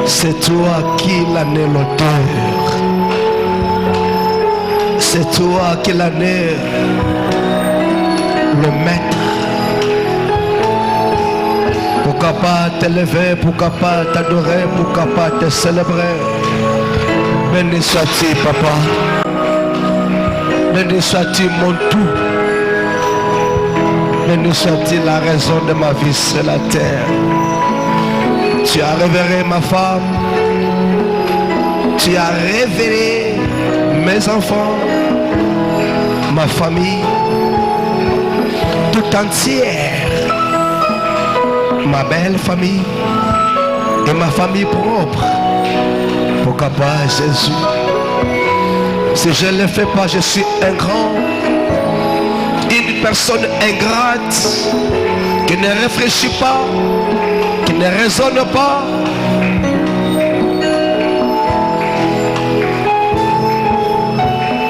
C'est toi qui l'en es l'auteur. C'est toi qui l'en es le maître. Pourquoi pas t'élever, pourquoi pas t'adorer, pourquoi pas te célébrer. Béni sois-tu, papa. Béni sois-tu, mon tout. Béni sois-tu la raison de ma vie sur la terre. Tu as révélé ma femme. Tu as révélé mes enfants, ma famille, tout entière, ma belle famille et ma famille propre. Pourquoi pas Jésus? Si je ne le fais pas, je suis un grand, une personne ingrate, qui ne réfléchit pas, qui ne raisonne pas.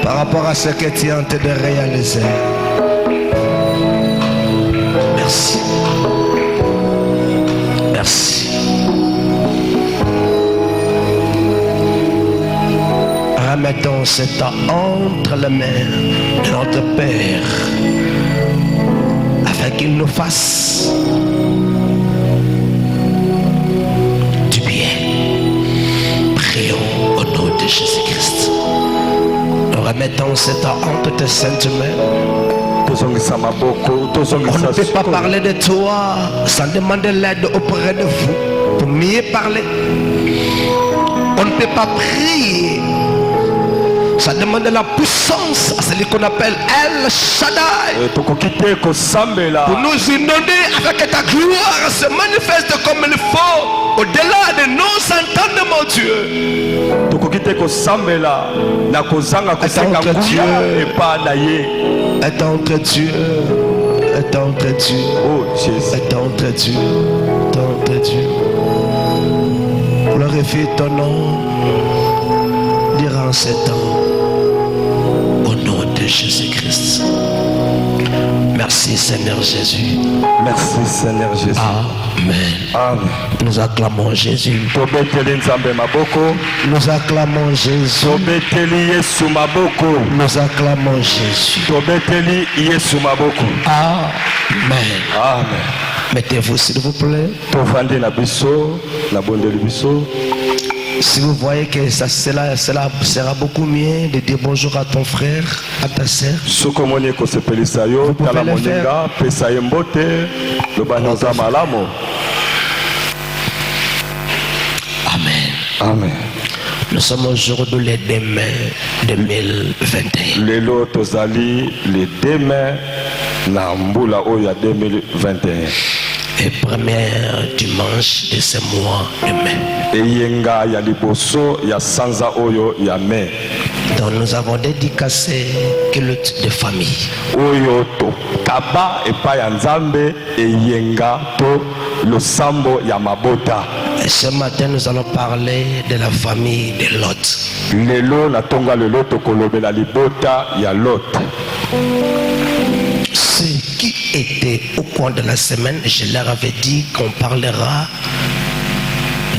Par rapport à ce que tu es en train de réaliser. Merci. Merci. Remettons ce temps entre les mains de notre Père afin qu'il nous fasse du bien. Prions au nom de Jésus-Christ. Nous remettons ce temps entre tes saintes mains. On ne peut pas parler de toi sans demander l'aide auprès de vous pour mieux parler. On ne peut pas prier sans demander la puissance à celui qu'on appelle El Shaddai pour nous inonder afin que ta gloire se manifeste comme il faut au-delà de nos entendements, Dieu. Est entre Dieu, est entre Dieu, oh Jésus, est entre Dieu, est entre Dieu. Glorifie ton nom durant ce temps, au nom de Jésus-Christ. Merci Seigneur Jésus. Merci Seigneur Jésus. Amen. Amen. Nous acclamons Jésus. Nous acclamons Jésus. Nous acclamons Jésus. Amen. Amen. Mettez-vous s'il vous plaît. Si vous voyez que cela sera beaucoup mieux de dire bonjour à ton frère, à ta sœur. Vous pouvez le faire. Amen. Amen. Nous sommes aujourd'hui le 2 mai 2021. Lelo tozali le 2 mai na mbula oya 2021. Et premier dimanche de ce mois de mai. Eyenga ya liboso ya sanza oyo ya mai. Donc nous avons dédicacé culte de famille. Oyo to kaba epa ya nzambe eyenga to losambo ya mabota. Et ce matin nous allons parler de la famille de Lot. Lelo na tonga lelo to kolobela libota ya Lot. Ceux qui étaient au cours de la semaine, je leur avais dit qu'on parlera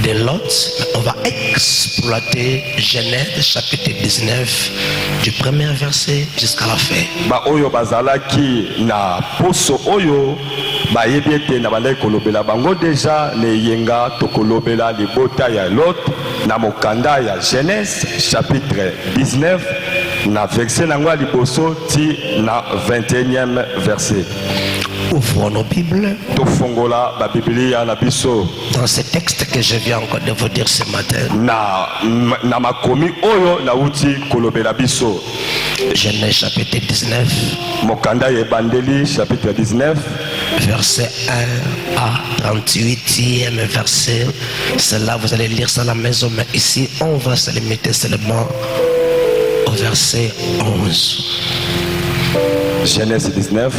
de Lot, mais on va exploiter Genèse chapitre 19 du premier verset jusqu'à la fin. Ba oyo bazalaki na poso oyo ba yebiete na bale kolobela bango déjà ne yenga to kolobela libota ya Lot na mokanda ya Genèse chapitre 19 na verset nangwa liboso ti na 21e verset. Ouvrons nos Bibles. Tofongola ba Biblia na biso. Dans ce texte que je viens encore de vous dire ce matin. Na makomi oyo na uti kolobela biso. Genèse chapitre 19. Mokanda ya Bandeli chapitre 19. Verset 1 à 38e verset. Cela vous allez lire ça à la maison, mais ici on va se limiter seulement au verset 11. Genèse 19.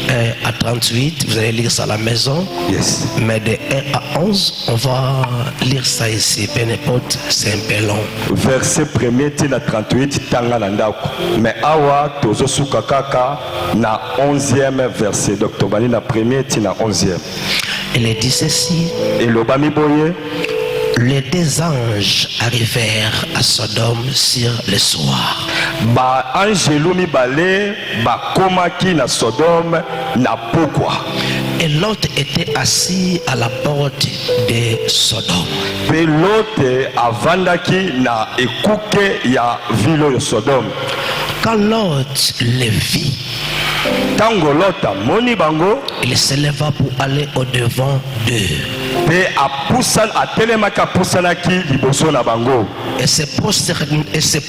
1 à 38, vous allez lire ça à la maison. Yes. Mais de 1 à 11, on va lire ça ici. Peu importe, c'est un peu long. Verset 1er tina 38 tanga na ndako. Mais awa tozo suka kaka na 11e verset. Donc tobani na 1er tina 11e. Il est dit ceci. elobami boye Les deux anges arrivèrent à Sodome sur le soir. ba angelu mibale bakomaki na Sodome na pokwa Et l'autre était assis à la porte de Sodome. pe Lote avandaki na ekuke ya ville oyo Sodome. Quand Lot les vit, Tango Lot amoni bango il s'éleva pour aller au-devant d'eux pe atelemaki apusanaki liboso na bango et se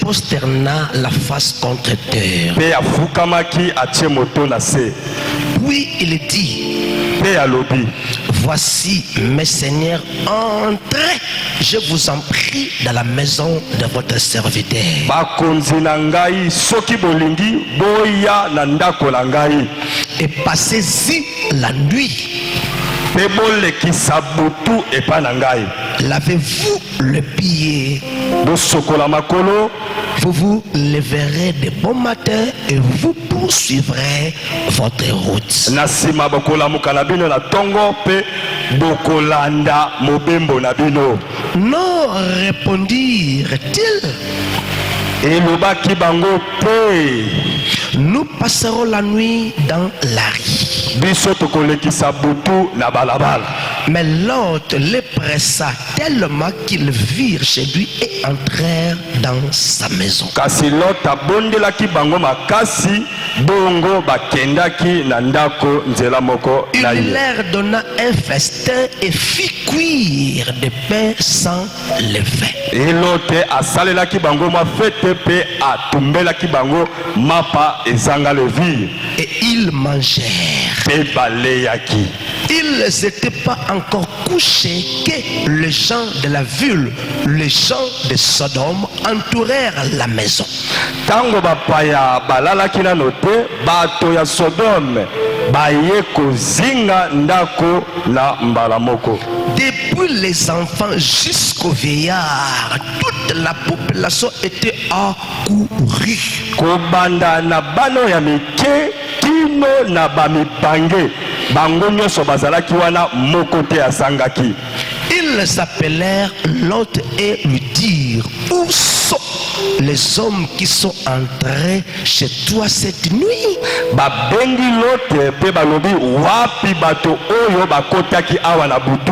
prosterna la face contre terre. pe afukamaki atie moto na se Puis il dit, pe alobi voici mes seigneurs, entrez, je vous en prie, dans la maison de votre serviteur. bakonzi na ngai soki bolingi boya na ndako na ngai Et passez-y la nuit. pe bolekisa butu epa na ngai Lavez-vous le pied. bosokola makolo Vous vous lèverez de bon matin et vous poursuivrez votre route. na nsima bokolamuka na bino na tongo pe bokolanda mobembo na bino. Non, répondirent-ils, elobaki bango te nous passerons la nuit dans la rue. biso tokolekisa butu na balabala. Mais l'autre les pressa tellement qu'ils virent chez lui et entrèrent dans sa maison. Kasi Lot abondelaki bango makasi bongo bakendaki na ndako nzela moko Il na ye. leur donna un festin et fit cuire des pains sans levain. Elote asalelaki bango mwa fete pe atumbelaki bango mapa ezanga levire Et ils mangèrent. pe baleyaki. Ils n'étaient pas encore couchés que les gens de la ville, les gens de Sodome, entourèrent la maison. Tango bapaya balalaki nano te bato ya Sodome baye kozinga ndako na mbala moko. Depuis les enfants jusqu'aux vieillards, toute la population était accourue. Kobanda na bano ya mike kino na bamipange bango nyonso bazalaki wana moko te asangaki. Ils appelèrent Lot et lui dirent, où sont les hommes qui sont entrés chez toi cette nuit? Babengi Lote pe balobi wapi bato oyo bakotaki awa na butu.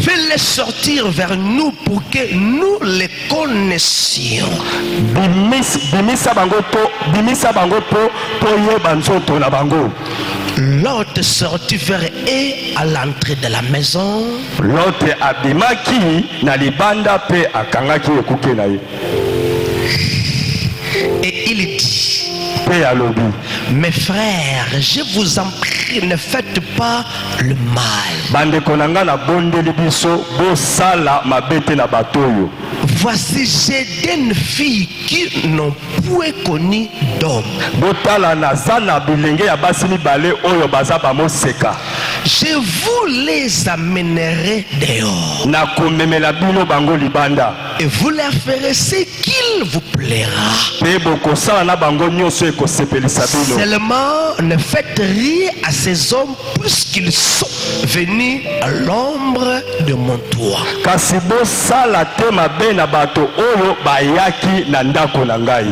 Fais-les sortir vers nous pour que nous les connaissions. Bimisa bango po yeba nzoto na bango. Lot sortit vers eux à l'entrée de la maison. Lote abimaki na libanda pe akangaki ekuke na ye. Et il dit, Pe alobi mes frères, je vous en prie, ne faites pas le mal. bandeko na nga na bondeli biso bosala mabete na bato oyo. Voici, j'ai des filles qui n'ont point connu d'homme. Botala naza na bilenge ya basi mibale oyo baza bamoseka. Je vous les amènerai dehors. Na komemela bino bango libanda. Et vous leur ferez ce qu'il vous plaira. Pe bokosala na bango nyonso ekosepelisa bino. Seulement, ne faites rien à ces hommes puisqu'ils sont venus à l'ombre de mon toit. Kasi bosala te mabe na bato oyo bayaki na ndako na ngai.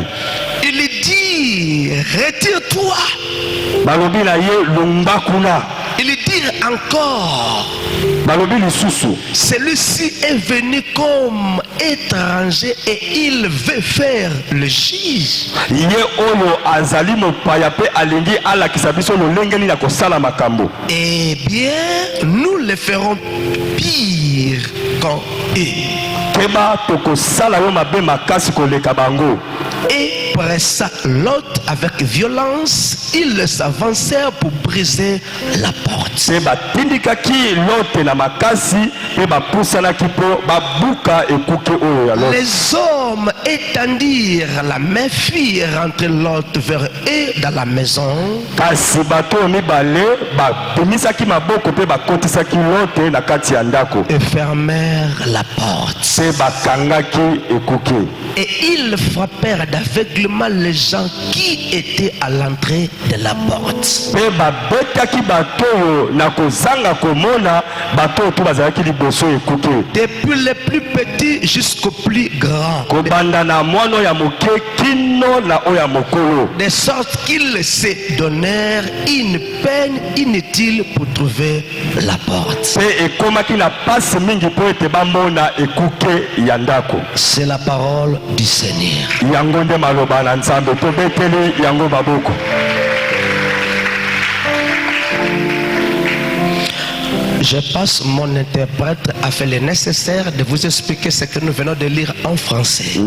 Il dit, retire-toi. Balobi na ye lumba kuna. Il dit encore, Balobi lisusu. celui-ci est venu comme étranger et il veut faire le juge. Ye oyo azali mopaya pe alingi alakisa biso lolenge nini ya kosala makambo. Eh bien, nous le ferons pire qu'en eux. Keba tokosala yo mabe makasi koleka bango. Et pressa Lot avec violence, ils s'avancèrent pour briser la porte. Se batindikaki Lote na makasi Les hommes étendirent la main, firent rentrer Lot vers eux dans la maison. Et fermèrent la porte. Et ils frappèrent d'aveuglement les gens qui étaient à l'entrée de la porte. Depuis les plus petits jusqu'aux plus grands. De sorte qu'ils se donnèrent une peine inutile pour trouver la porte. C'est la parole du Seigneur. Je passe mon interprète à faire le nécessaire de vous expliquer ce que nous venons de lire en français.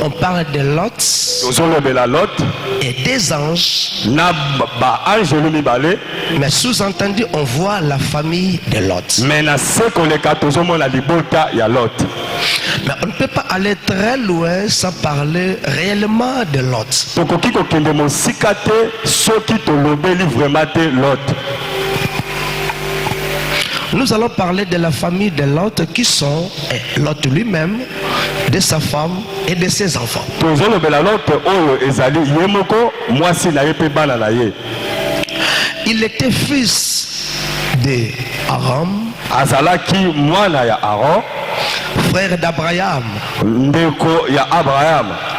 On parle de Lot et des anges. Mais sous-entendu, on voit la famille de Lot. Mais on ne peut pas aller très loin sans parler réellement de Lot. Nous allons parler de la famille de Lot qui sont Lot lui-même, de sa femme et de ses enfants. Il était fils de Aram, frère d'Abraham,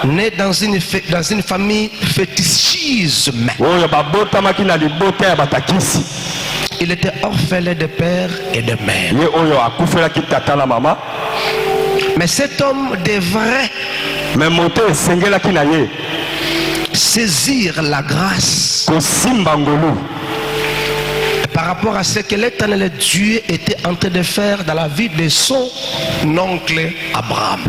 né dans une famille fétichisme. Il était orphelin de père et de mère. Mais cet homme devrait saisir la grâce par rapport à ce que l'Éternel Dieu était en train de faire dans la vie de son oncle Abraham.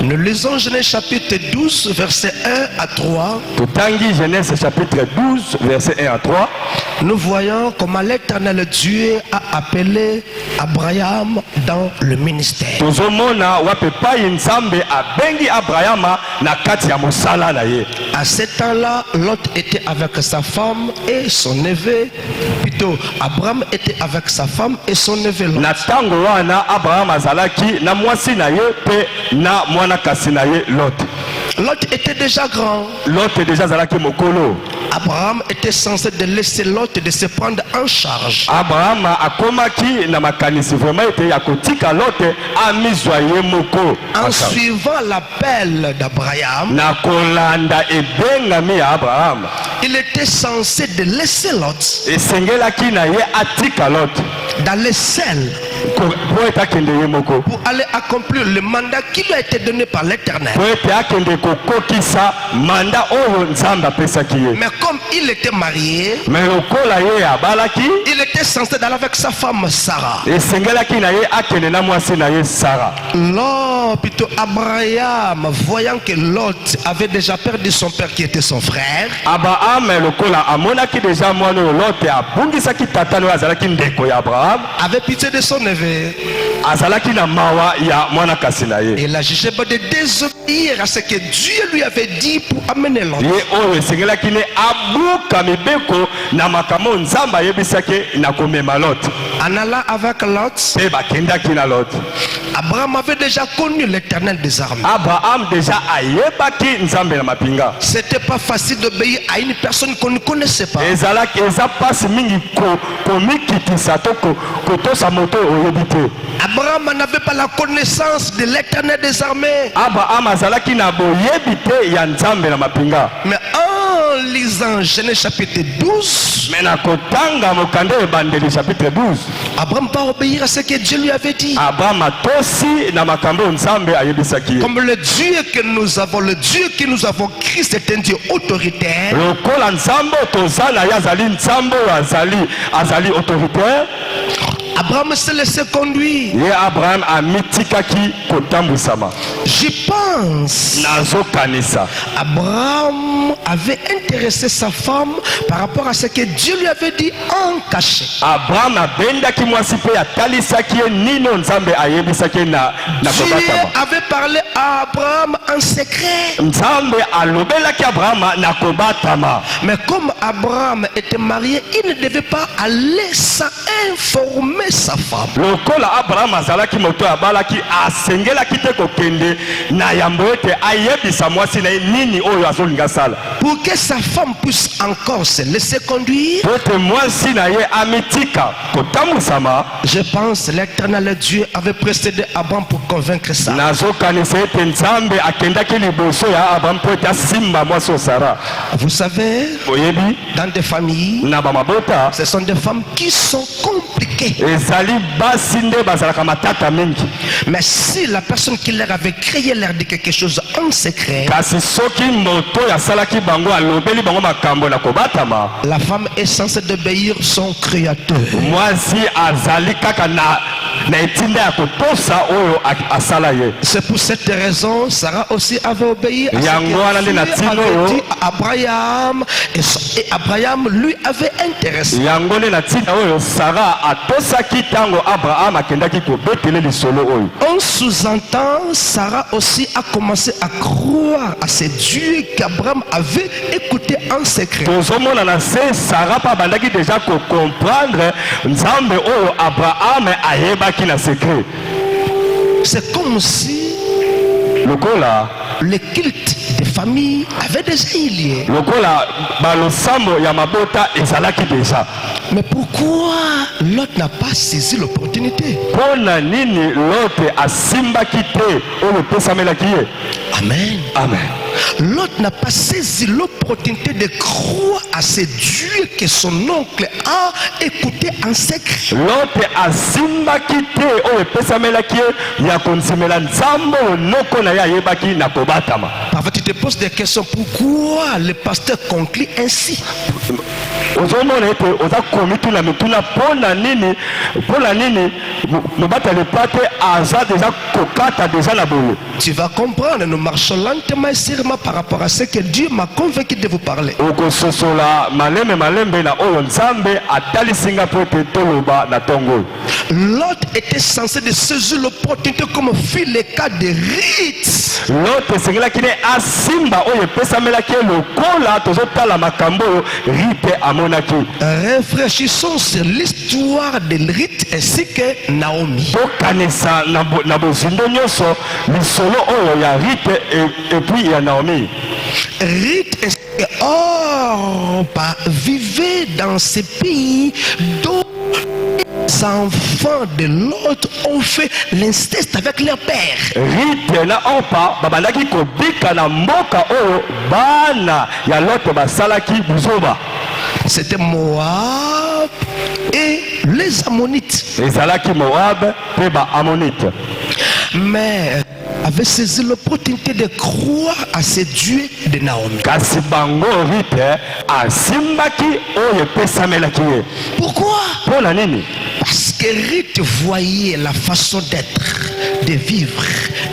Nous lisons Genèse chapitre 12, verset 1 à 3. Genèse chapitre 12, verset 1 à 3. Nous voyons comment l'Éternel Dieu a appelé Abraham dans le ministère. À ce temps-là, Lot était avec sa femme et son neveu. Plutôt, Abraham était avec sa femme et son neveu Lot. Lot était déjà grand. Abraham était censé de laisser Lot de se prendre en charge. En suivant l'appel d'Abraham, il était censé de laisser Lot d'aller seul pour aller accomplir le mandat qui lui a été donné par l'Éternel. Mais comme il était marié, il était censé d'aller avec sa femme Sarah. Plutôt Abraham, voyant que Lot avait déjà perdu son père qui était son frère, avait pitié de son neveu. Il a jugé de désobéir à ce que Dieu lui avait dit pour amener Lot. En allant avec Lot, Abraham avait déjà connu l'Éternel des armées. C'était pas facile d'obéir à une personne qu'on ne connaissait pas. Abraham n'avait pas la connaissance de l'Éternel des armées. Mais en lisant Genèse chapitre 12, Abraham va obéir à ce que Dieu lui avait dit. Comme le Dieu que nous avons, Christ est un Dieu autoritaire. Abraham s'est laissé conduire. ye Abraham amitikaki kotambwisama. Je pense Nazokanisa Abraham avait intéressé sa femme par rapport à ce que Dieu lui avait dit en cachet. Abraham abendaki mwasi pe atalisaki ye nino nzambe ayebisaki na Dieu kobatama. avait parlé à Abraham en secret. Nzambe alobelaki Abraham na kobatama. Mais comme Abraham était marié, il ne devait pas aller sans informer sa femme. Lokola Abraham azalaki moto abalaki asengelaki te kokende na yambo ete ayebisa mwasi na ye nini oyo azolinga sala. Pour que sa femme puisse encore se laisser conduire, Pote mwasi na ye amitika kotambwisama. je pense l'éternel Dieu avait précédé Abraham pour convaincre ça. Nazokanisa ete nzambe akendaki liboso ya Abraham po ete asimba mwasi o Sara. Vous savez, Oyebi dans des familles, na bamabota ce sont des femmes qui sont compliquées. ezali basi nde bazalaka matata mingi. Mais si la personne qui leur avait créé leur dit quelque chose en secret, Kasi soki moto yasalaki bango alobeli bango makambo na kobatama, la femme est censée obéir son créateur. mwasi azali kaka na etinda ya kotosa oyo asala ye. C'est pour cette raison Sarah aussi avait obéi à ce Yango wana nde na que Dieu tino avait oyo. dit à Abraham, et Abraham lui avait intéressé. Yango nde na ntina oyo Sara atosaki ntango Abraham akendaki kobetele lisolo oyo. On sous-entend, Sarah aussi a commencé à croire à ces dieux qu'Abraham avait écouté en secret. Tozomona na se Sara pa bandaki deja comprendre nzambe oyo Abraham ayebaki na secret. C'est comme si Lokola le culte des familles avait déjà lié. lokola balosambo ya mabota ezalaki deja. Mais pourquoi Lot n'a pas saisi l'opportunité? Pona nini Lote asimbaki te oyo pesamelaki ye? Amen. Amen. Lot n'a pas saisi l'opportunité de croire à ces dieux que son oncle a écouté en secret. Lote asimbaki te oyo pesamelaki ye ya konsimela nzambo noko na ye ayebaki na kobatama. Parfois tu te poses des questions, pourquoi le pasteur conclut ainsi? Ozomona ete oza komituna mituna pona nini mobatali pate aza deja kokata deja na boye. Tu vas comprendre, nous marchons lentement et sûrement par rapport à ce que Dieu m'a convaincu de vous parler. Okososola malembe na oyo nzambe atalisinga po ete toloba na tongo. Lot était censé de saisir l'opportunité comme fit le cas de Ruth. Lot esengelaki ne asimba oyo epesamelaki ye lokola tozotala makambo oyo Rite amonaki. Réfléchissons sur l'histoire de Ruth ainsi que Naomi. Tokanisa na bozindo nyonso lisolo oyo ya Rite et puis ya Naomi. Ruth ainsi que Orpa vivaient dans ce pays dont les enfants de Lot ont fait l'inceste avec leur père. Rite na Orpa babandaki kobika na mboka oyo bana ya Lot basalaki buzoba. C'était Moab et les Ammonites. Ezalaki Moab pe ba Ammonite. Mais avait saisi l'opportunité de croire à ces dieux de Naomi. Kasi bango Rite asimbaki oyo epesamelaki ye. Pourquoi? Pona nini? Parce que Ruth voyait la façon d'être, de vivre,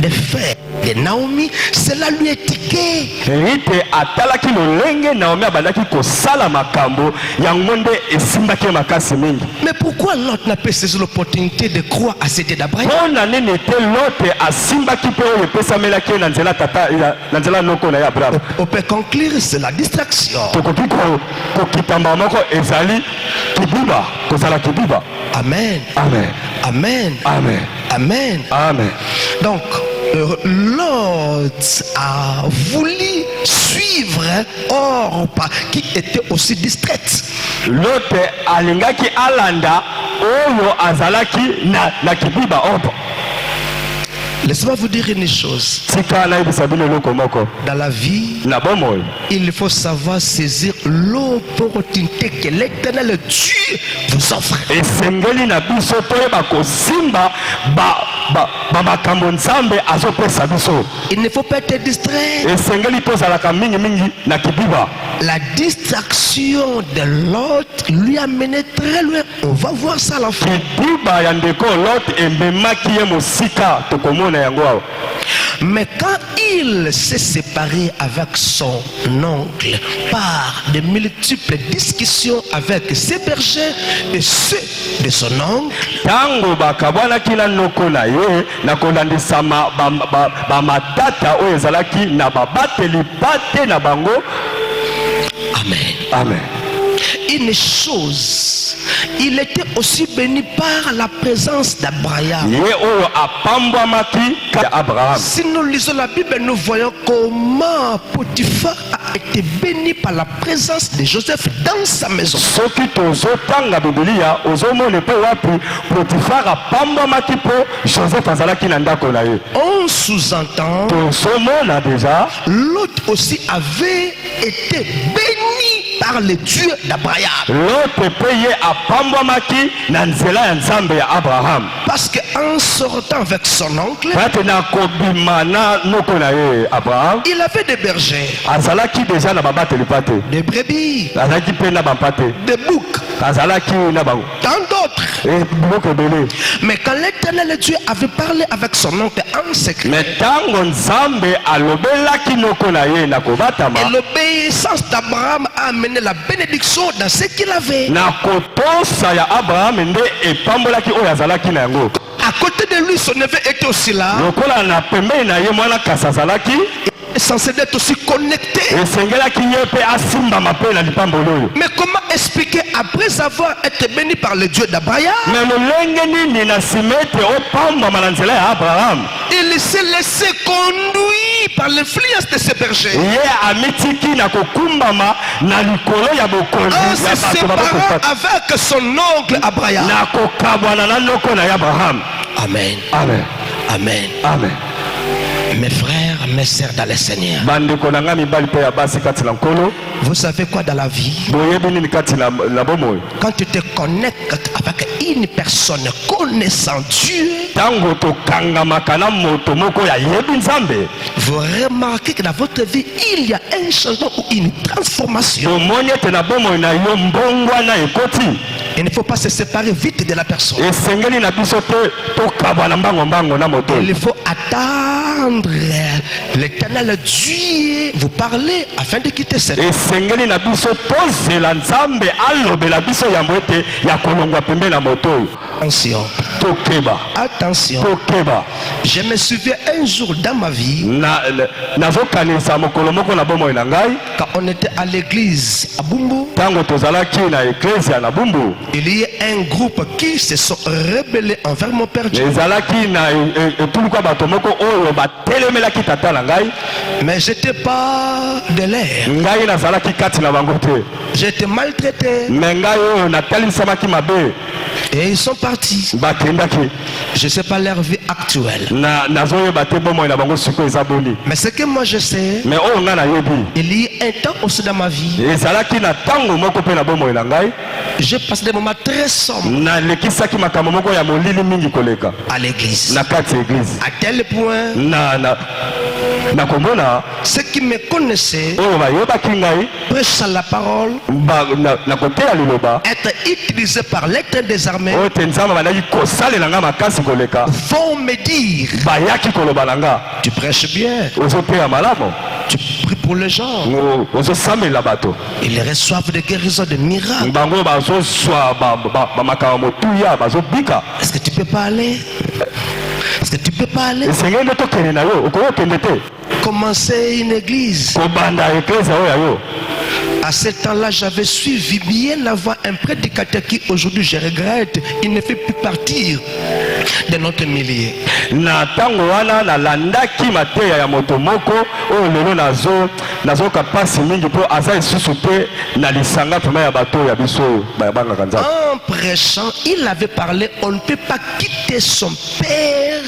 de faire de Naomi, cela lui étiquait. Rite atalaki lolenge Naomi abandaki kosala makambo yango nde esimbaki makasi mingi. Mais pourquoi Lot n'a pas saisi l'opportunité de croire à ces dieux d'Abraham? Pona nini te Lote asimbaki pe oyo epesamelaki ye na nzela tata na nzela noko na ye Abraham. On peut conclure, c'est la distraction. Tokoki kokitamba moko ezali kibiba kozala kibiba. Amen. Amen. Amen. Amen. Amen. Amen. Donc, Lot a voulu suivre Orpa qui était aussi distraite. Lote alingaki alanda oyo azalaki na kibiba Orpa. Laissez-moi vous dire une chose. Tika na yebisa bino eloko moko. Dans la vie, Na bomoi il faut savoir saisir l'opportunité que l'éternel Dieu vous offre. esengeli na biso toyeba kosimba makambo nzambe azopesa biso. Il ne faut pas être distrait. Esengeli tozalaka mingi mingi na kibiba. La distraction de l'autre lui a mené très loin. On va voir ça à la fin. Kibiba ya ndeko Lot embemaki ye mosika tokomona yango awa. Mais quand il s'est séparé avec son oncle par de multiples discussions avec ses bergers et ceux de son oncle, tango bakabwanaki na noko na ye na kolandisa bamatata oyo ezalaki na babateli bate na bango. Amen. Amen. Une chose, il était aussi béni par la présence d'Abraham. Si nous lisons la Bible, nous voyons comment Potiphar a été béni par la présence de Joseph dans sa maison. On sous-entend l'autre aussi avait été béni par le Dieu d'Abraham. Parce qu'en sortant avec son oncle, il avait des bergers, des brebis, des boucs, tant d'autres. Mais quand l'Éternel Dieu avait parlé avec son oncle en secret, et l'obéissance d'Abraham a amené la bénédiction dans ce qu'il avait. À côté de lui, son neveu était aussi là. Il est censé être aussi connecté. Mais comment expliquer après avoir été béni par le Dieu d'Abraham, il s'est laissé conduire par l'influence de ses bergers en se séparant avec son oncle Abraham. Amen. Amen. Amen. Amen. Mes frères, mes sœurs dans le Seigneur, vous savez quoi dans la vie? Quand tu te connectes avec une personne connaissant Dieu, vous remarquez que dans votre vie, il y a un changement ou une transformation. Il ne faut pas se séparer vite de la personne. Il faut attendre l'Éternel Dieu vous parler afin de quitter cette vie. Attention. Attention. Je me souviens un jour dans ma vie, quand on était à l'église à Bumbu, il y a un groupe qui se sont rebellés envers mon père Dieu. Mais j'étais pas de l'air. J'étais maltraité. Et ils sont partis. Je ne sais pas leur vie actuelle. Mais ce que moi je sais, il y a un temps aussi dans ma vie, j'ai passé des moments très sombres à l'église. À tel point, ceux qui me connaissaient prêchent la parole, être utilisés par l'Éternel des armées, vont me dire, tu prêches bien, tu pries pour les gens, ils reçoivent des guérisons, des miracles. Est-ce que tu peux parler? Est-ce que tu peux parler? Commencer une église. À ce temps-là, j'avais suivi bien avant un prédicateur qui aujourd'hui je regrette, il ne fait plus partir de notre milieu. En prêchant, il avait parlé, on ne peut pas quitter son père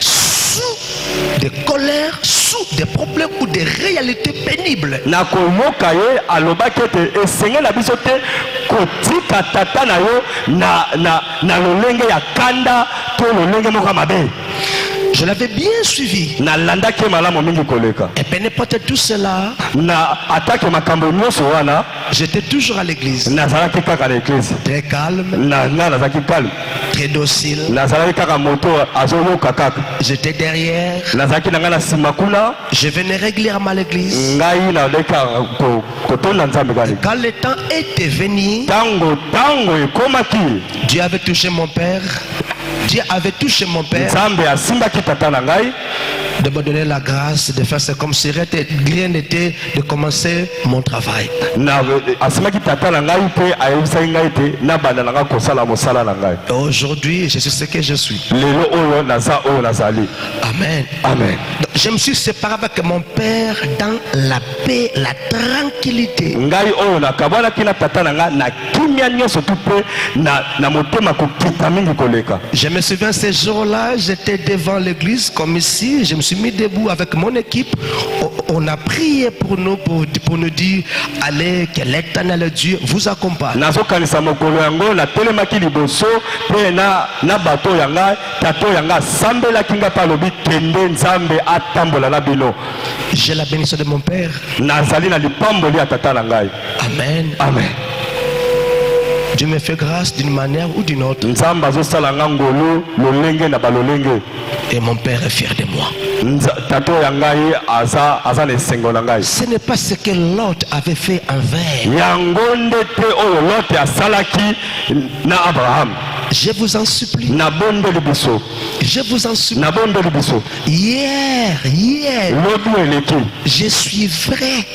sous des colères, sous des problèmes ou des réalités pénibles. Je l'avais bien suivi. Et peu importe tout cela, j'étais toujours à l'église. Très calme, très docile. J'étais derrière. Je venais régulièrement à l'église. Quand le temps était venu, Dieu avait touché mon père. Dieu avait touché mon père de me donner la grâce de faire ce comme si rien n'était de commencer mon travail. Aujourd'hui, je suis ce que je suis. Amen. Amen. Je me suis séparé avec mon père dans la paix, la tranquillité. Je me souviens ces jours-là, j'étais devant l'église comme ici, je me suis mis debout avec mon équipe. On a prié pour nous, pour nous dire, allez, que l'éternel Dieu vous accompagne. J'ai la bénédiction de mon père. Amen. Amen. Dieu me fait grâce d'une manière ou d'une autre. Et mon père est fier de moi. Ce n'est pas ce que Lot avait fait envers. Je vous en supplie. Je vous en supplie. Hier, je suis vrai.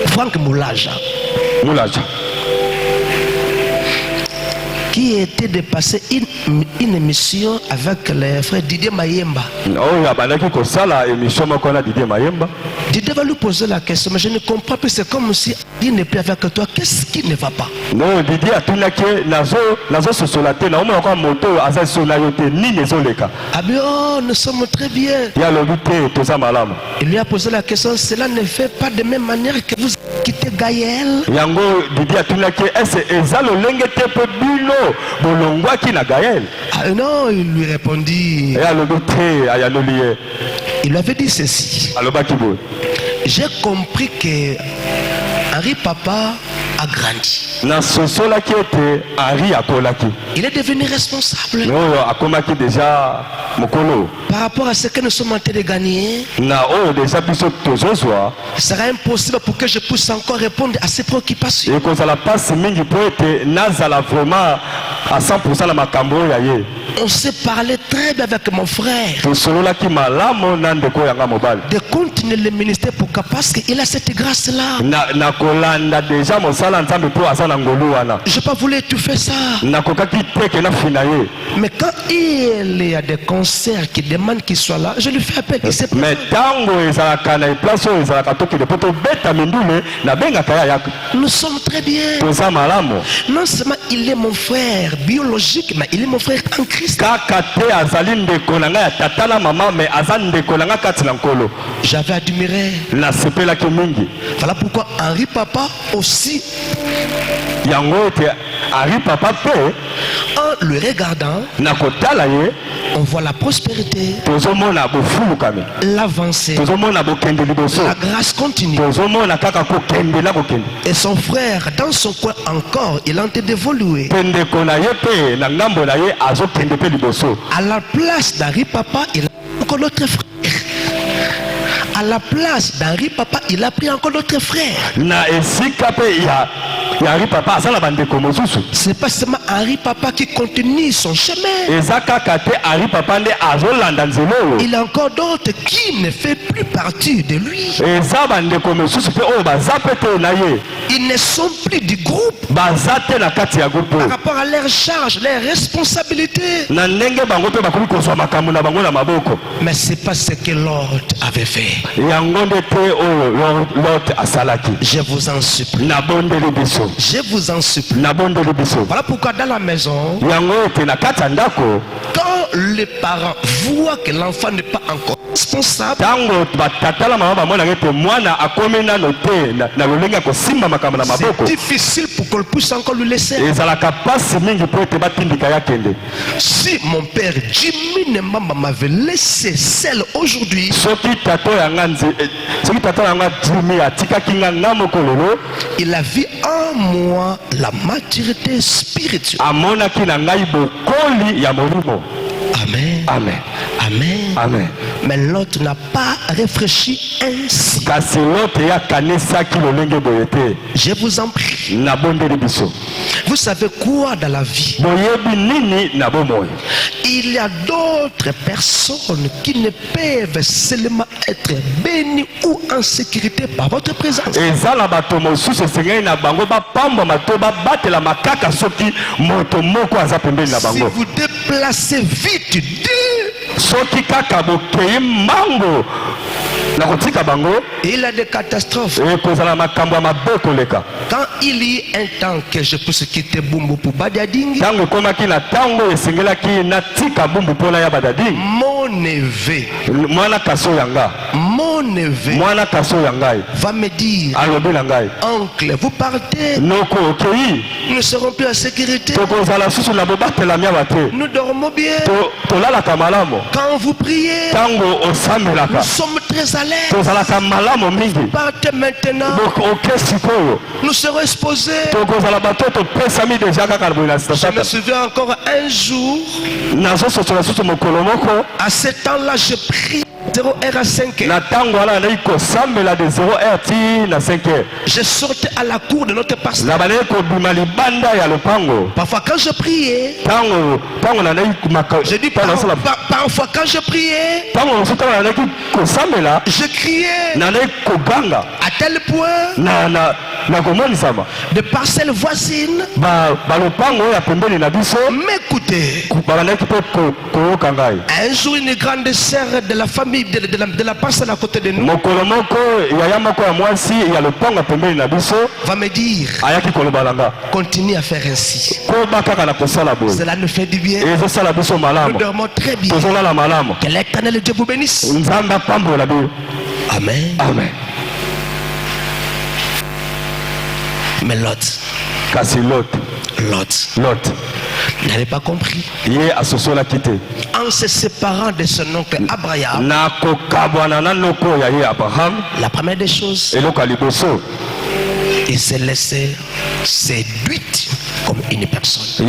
Franck Moulaja. Qui était de passer une émission avec le frère Didier Mayemba. Didier va lui poser la question, mais je ne comprends plus, c'est comme si il n'est plus avec toi. Qu'est-ce qui ne va pas? Non, Didier a tout ah bien, oh, nous sommes très bien. Il lui a posé la question, cela ne fait pas de même manière que vous quittez Gaël. Ah non, il lui répondit. Il lui avait dit ceci. J'ai compris que Henri Papa a grandi. Il est devenu responsable. Par rapport à ce que nous sommes en train de gagner, il sera impossible pour que je puisse encore répondre à ces préoccupations. On s'est parlé très bien avec mon frère de continuer le ministère parce qu'il a cette grâce-là. Je n'ai pas voulu étouffer ça. Mais quand il y a des concerts qui demandent qu'il soit là, je lui fais appel. Nous sommes très bien. Non seulement il est mon frère biologique, mais il est mon frère en Christ. J'avais admiré. Voilà pourquoi Henri Papa aussi, en le regardant, on voit la prospérité, l'avancée, la grâce continue. Et son frère, dans son coin encore, il est en train d'évoluer. À la place d'Henri Papa, il a encore l'autre frère. À la place d'Henri Papa, il a pris encore l'autre frère. C'est pas seulement Henri Papa qui continue son chemin. Il y a encore d'autres qui ne font plus partie de lui. Ils ne sont plus du groupe par rapport à leurs charges, leurs responsabilités. Mais c'est pas ce que Lord avait fait. Je vous en supplie. Je vous en supplie. Voilà pourquoi dans la maison, quand les parents voient que l'enfant n'est pas encore responsable. C'est difficile pour qu'on puisse encore le laisser. Si mon père Jimmy Nembamba m'avait laissé seul aujourd'hui, il a vu en moi la maturité spirituelle. Amen. Amen. Amen. Amen. Mais l'autre n'a pas réfléchi ainsi. Je vous en prie. Vous savez quoi dans la vie? Il y a d'autres personnes qui ne peuvent seulement être bénies ou en sécurité par votre présence. Si vous déplacez vite il y a des catastrophes. Quand il y a un temps que je puisse quitter Bumbu pour Badiadingi, mon neveu va me dire, oncle, vous partez, nous ne serons plus en sécurité, nous dormons bien. Quand vous priez, nous sommes très à l'aise. Partez maintenant, nous serons exposés. Je me souviens encore un jour, à ce temps-là, je prie 0h à 5h. Je sortais à la cour de notre pasteur. Parfois quand je priais, je dis parfois quand je priais, je criais à tel point de parcelles voisines m'écoutaient. Un jour, une grande sœur de la famille de la personne à côté de nous va me dire, continue à faire ainsi, cela nous fait du bien, nous dormons très bien, que l'Éternel Dieu vous bénisse. Amen. Amen. Mais Lot n'avait pas compris. En se séparant de son oncle Abraham, la première des choses, il s'est laissé séduire comme une personne.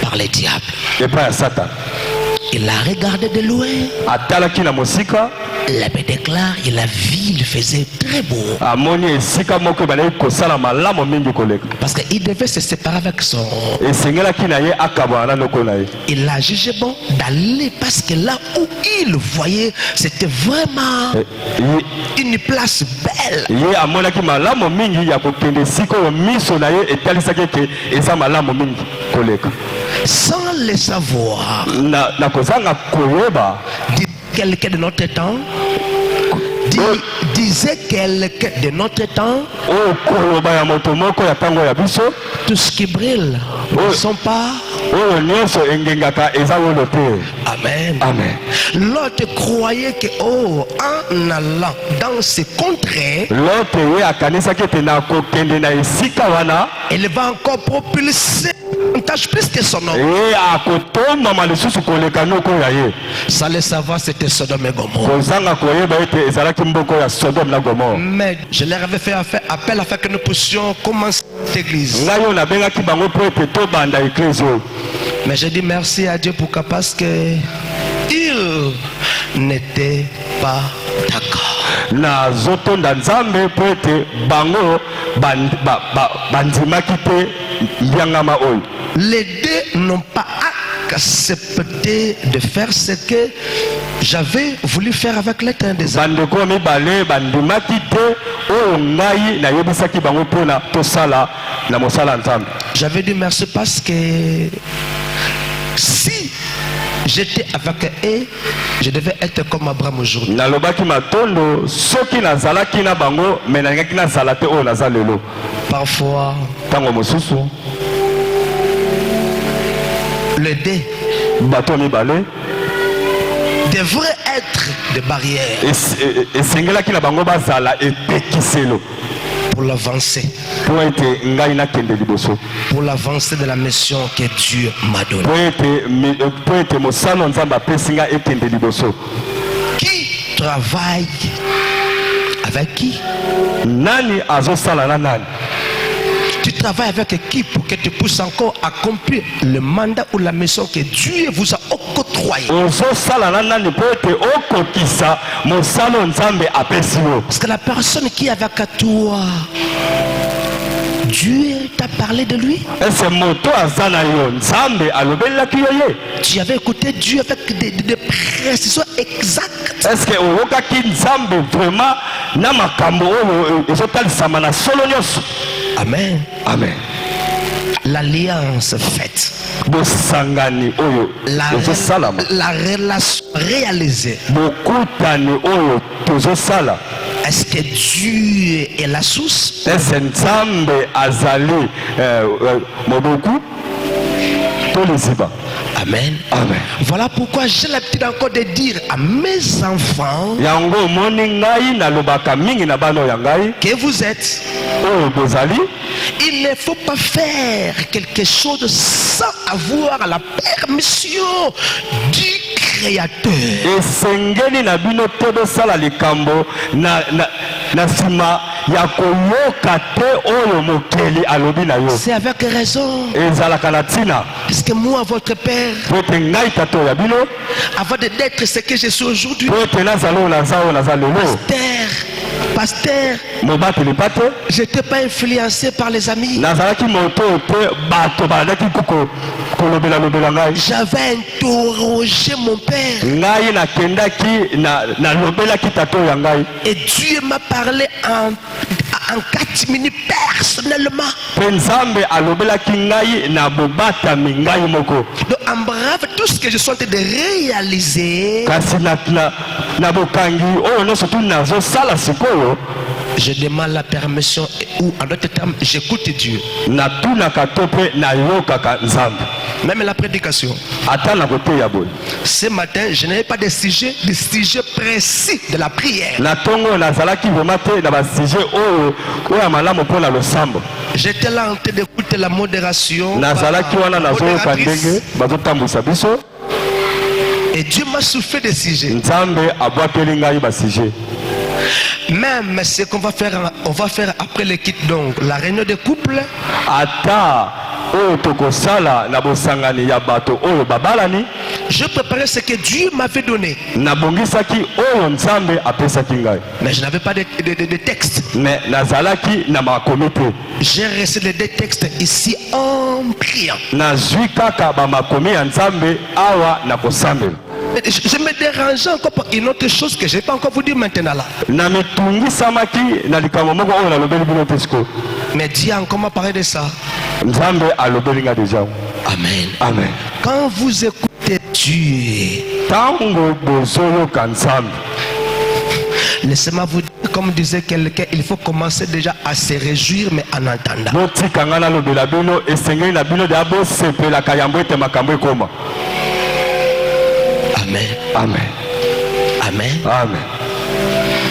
Par les diables. Il a regardé de loin. Il avait déclaré, il a vu, il faisait très beau. Parce qu'il devait se séparer avec son. Il a jugé bon d'aller parce que là où il voyait, c'était vraiment une place belle. Sans le savoir, quelqu'un de notre temps disait quelqu'un de notre temps, tout ce qui brille ne sont pas. Amen. Amen. L'autre croyait que en allant dans ces contrées, elle va encore propulser plus que son nom. Sans le savoir, c'était Sodome et Gomorrhe. Mais je leur avais fait appel afin que nous puissions commencer cette église. Mais j'ai dit merci à Dieu pour parce que il n'était pas d'accord. Les deux n'ont pas accepté de faire ce que j'avais voulu faire avec l'Éternel des armées. J'avais dit merci parce que si j'étais avec eux, je devais être comme Abraham aujourd'hui. Parfois, le dé bato mibale devrait être des barrières esengelaki na bango bazala epekiselo pour l'avancée, po ete ngai nakende liboso, pour l'avancée de la mission que Dieu m'a donnée. po ete mosala nzambe apesi ngai ekende liboso. Qui travaille avec qui? Nani azosala na nani? Tu travailles avec qui pour que tu puisses encore accomplir le mandat ou la mission que Dieu vous a octroyé? Ozosala na nani po ete okokisa mosala nzambe apesi yo? Parce que la personne qui est avec toi, Dieu t'a parlé de lui. Ese moto azana yo nzambe alobelaki yo ye? Tu avais écouté Dieu avec des précisions exactes. Est-ce que oyokaki nzambe vraiment na makambo oyo ezotalisama na solo nyonso? Amen. Amen. L'alliance faite, Bosangani oyo ezosalama, la relation réalisée. bokutani oyo tozosala, Est-ce que Dieu est la source? ese nzambe azali moboku to liziba? Amen. Amen. Voilà pourquoi j'ai l'habitude encore de dire à mes enfants yango omoni ngai nalobaka mingi na bana ya ngai que vous êtes. oyo bozali, Il ne faut pas faire quelque chose sans avoir la permission du Créateur. esengeli na bino te bosala likambo na nsima ya koyoka te oyo mokeli alobi na yo. C'est avec raison. Ezalaka na ntina Parce que moi, votre Père, po ete ngai tata oyo ya bino, avant d'être ce que je suis aujourd'hui, po ete nazala oyo naza lelo pasteur, mobateli pa te, je n'étais pas influencé par les amis. nazalaki moto te bato bazalaki kolobela ngai. J'avais interrogé mon Père. Ngai nakendaki nalobelaki tata oyo ya ngai, Et Dieu m'a parlé en 4 minutes personnellement. mpe nzambe alobelaki ngai na bobatami ngai moko. Donc en bref, tout ce que je suis en train de réaliser, Kasi na bokangi oyo nyonso tu nazosala sikoyo, je demande la permission ou en d'autres termes, j'écoute Dieu. natunaka to mpe nayokaka nzambe Même la prédication. ata na koteya boye. Ce matin, je n'avais pas de sujet précis de la prière. Na ntongo nazalaki vraimen te na basujet oyo ya malamu mpo na losambo. J'étais là en train d'écouter la modération. Nazalaki wana nazoyoka ndenge bazotambwisa biso. Et Dieu m'a soufflé des sujets. Nzambe abwakeli ngai basujet. Même ce qu'on va faire, on va faire après le kit, donc la réunion de couple. Ata oyo tokosala na bosangani ya bato oyo babalani, Je préparais ce que Dieu m'avait donné. nabongisaki oyo nzambe apesaki ngai, Mais je n'avais pas de texte. mais nazalaki na makomi te. J'ai reçu les deux textes ici en priant. Nazwi kaka bamakomi ya nzambe awa na kosambela. Je me dérangeais encore par une autre chose que je ne vais pas encore vous dire maintenant là. Na mitungisamaki na likambo moko oyo nalobeli bino te sikoyo. Mais Dieu a encore parlé de ça. Nzambe alobeli nga deja. Amen. Amen. Quand vous écoutez Dieu, Tango bozoyoka nzambe, laissez-moi vous dire, comme disait quelqu'un, il faut commencer déjà à se réjouir, mais en entendant. botika nga nalobela bino esengeli na bino deya bosepelaka yango ete makambo ekoma. Amen. Amen. Amen. Amen.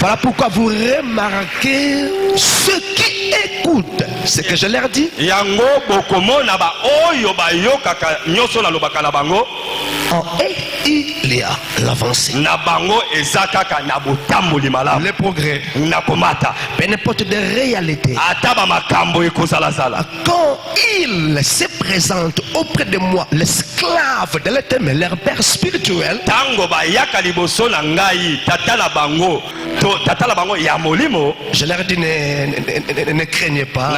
Voilà pourquoi vous remarquez ceux qui écoutent ce que je leur dis. En il y a l'avancée, le progrès, peu n'importe de réalité. Quand il se présente auprès de moi, l'esclave de l'éternel, leur père spirituel, je leur dis ne craignez pas,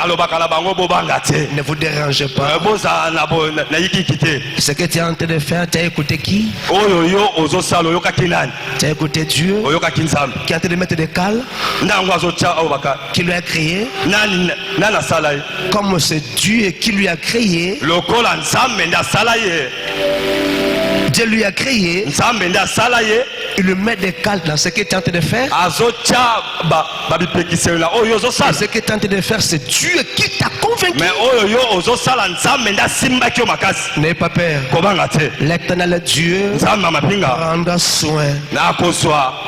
ne vous dérangez pas. Ce que tu es en train de faire, tu as écouté qui? Tu as écouté Dieu qui est en train de mettre des cales, qui lui a créé. Comme c'est Dieu qui lui a créé, Dieu lui a créé, il lui met des cales dans ce qu'il est en train de faire. Et ce qu'il est en train de faire, c'est Dieu qui t'a convaincu. N'ayez pas peur. L'éternel Dieu prendra soin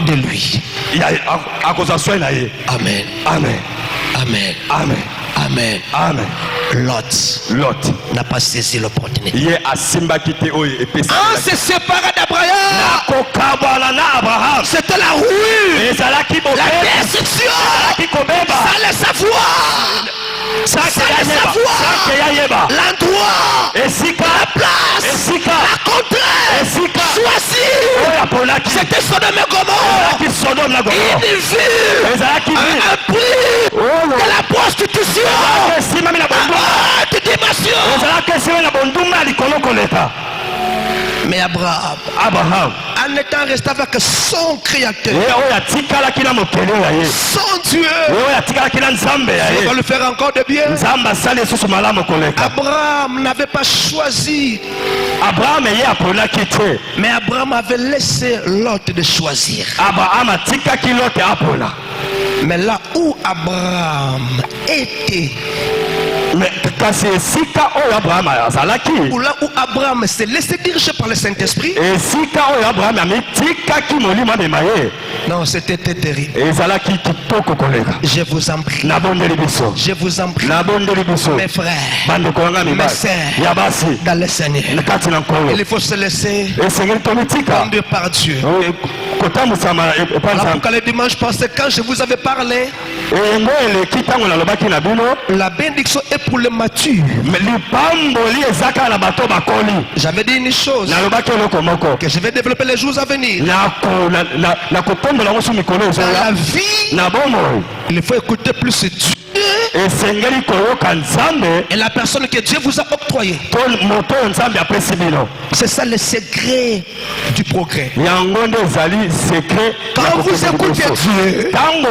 de lui. Amen. Amen. Amen. Amen. Amen. Amen. Lot n'a pas saisi l'opportunité. En se séparant d'Abraham, c'était la ruine, la destruction. Sans le savoir, l'endroit, la place, la contrainte choisie, c'était Sodome et Gomorrhe. Une vue, un prix de la prostitution, de dimension. Mais Abraham, en étant resté avec son créateur, son Dieu, il va lui faire encore de bien. Abraham n'avait pas choisi, mais Abraham avait laissé l'autre de choisir. Mais là où Abraham était, ou là où Abraham s'est laissé diriger par le Saint-Esprit, non, c'était terrible. Je vous en prie, je vous en prie, mes frères, mes sœurs, dans le Seigneur, il faut se laisser conduire par Dieu. Alors pourquoi le dimanche passé, quand je vous avais parlé, la bénédiction est pour les matures. J'avais dit une chose que je vais développer les jours à venir. Dans la vie, il faut écouter plus Dieu et la personne que Dieu vous a octroyée. C'est ça le secret du progrès. Quand vous écoutez Dieu, en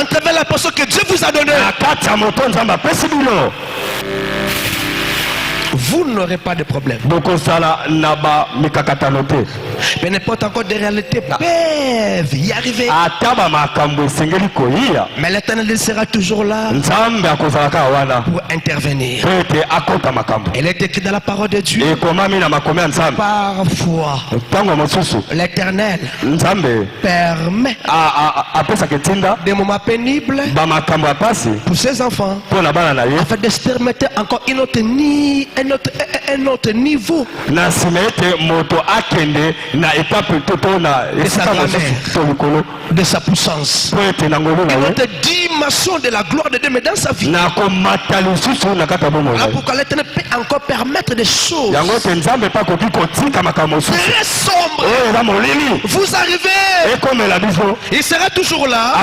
travers la personne que Dieu vous a donnée, vous n'aurez pas de problème. Mais n'importe encore des réalités peuvent y arriver. Mais l'Éternel sera toujours là pour intervenir. Il est écrit dans la parole de Dieu. Parfois, l'Éternel permet des moments pénibles pour ses enfants afin de se permettre encore un autre niveau de sa puissance, une autre dimension de la gloire de Dieu dans sa vie. Alors pourquoi l'Éternel peut encore permettre des choses très sombres. Vous arrivez, il sera toujours là.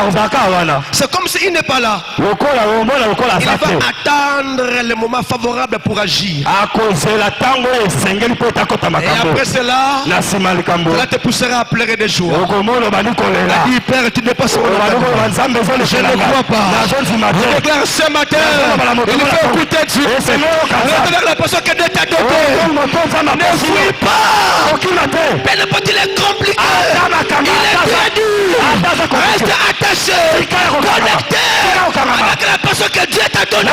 C'est comme s'il n'est pas là. Il va attendre le moment favorable pour agir. Et après cela, cela te poussera à pleurer des jours. dit, Père, tu n'es pas sur mon nom. Je ne crois pas. Je déclare ce matin, il faut écouter Dieu. Avec la personne que Dieu t'a donnée. Ne fuis pas. Peu importe, il est compliqué. Il est très dur. Reste attaché, connecté avec la personne que Dieu t'a donnée.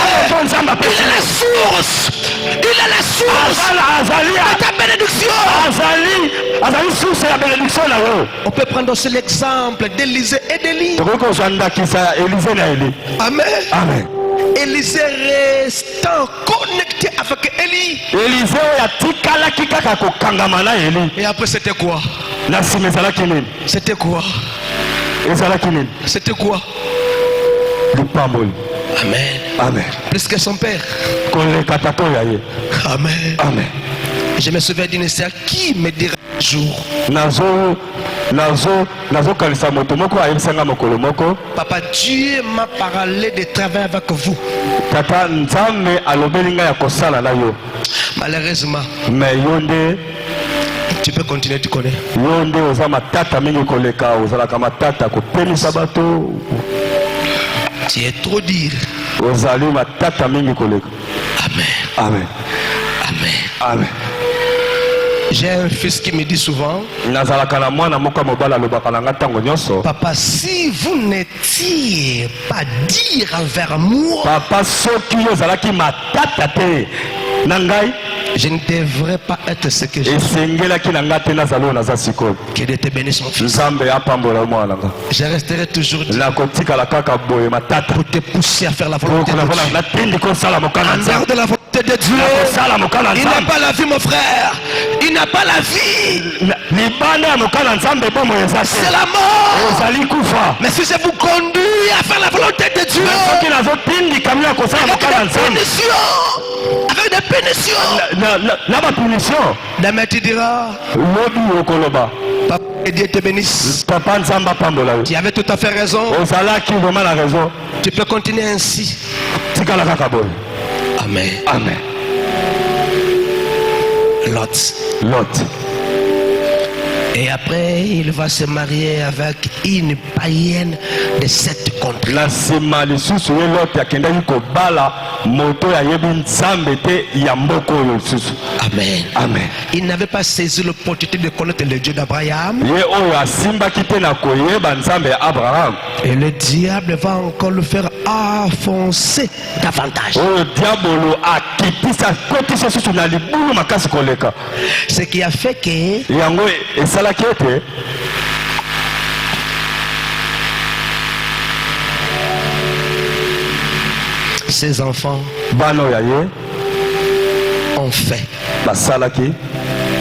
Il est la source. Il est la source de ta bénédiction. On peut prendre aussi l'exemple d'Élisée et d'Élie. Amen. Amen. Élisée restant connecté avec Élie. Et après c'était quoi? C'était quoi? C'était quoi? Amen. Amen. Plus que son père. Amen. Amen. Je me souviens d'une histoire qui me dira un jour. Papa, Dieu m'a parlé de travailler avec vous. Malheureusement, tu peux continuer, tu connais. Tu es trop dire. Amen. Amen. Amen. Amen. J'ai un fils qui me dit souvent, papa, si vous n'étiez pas dire envers moi, je ne devrais pas être ce que je suis. Que Dieu te bénisse, mon fils. Je resterai toujours dit pour te pousser à faire la volonté de Dieu. En dehors de la volonté de Dieu, il n'a pas la vie, mon frère. Il n'a pas la vie. C'est la mort. Mais si je vous conduis à faire la volonté de Dieu, avec des punitions, demain tu diras, papa, que Dieu te bénisse. Tu avais tout à fait raison. Tu peux continuer ainsi. Amen. Amen. Lot. Et après, il va se marier avec une païenne de cette contrée. Amen. Amen. Il n'avait pas saisi l'opportunité de connaître le Dieu d'Abraham. Et le diable va encore le faire enfoncer davantage. Ce qui a fait que ses enfants ont fait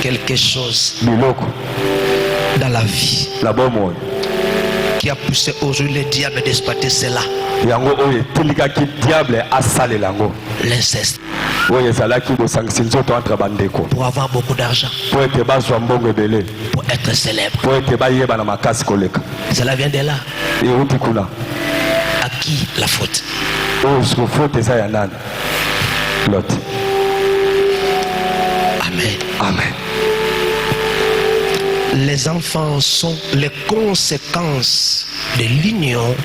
quelque chose dans la vie qui a poussé aujourd'hui le diable d'exploiter cela. L'inceste. Pour avoir beaucoup d'argent. Pour être célèbre. Cela vient de là. À qui la faute? Amen. Amen. Les enfants sont les conséquences de l'union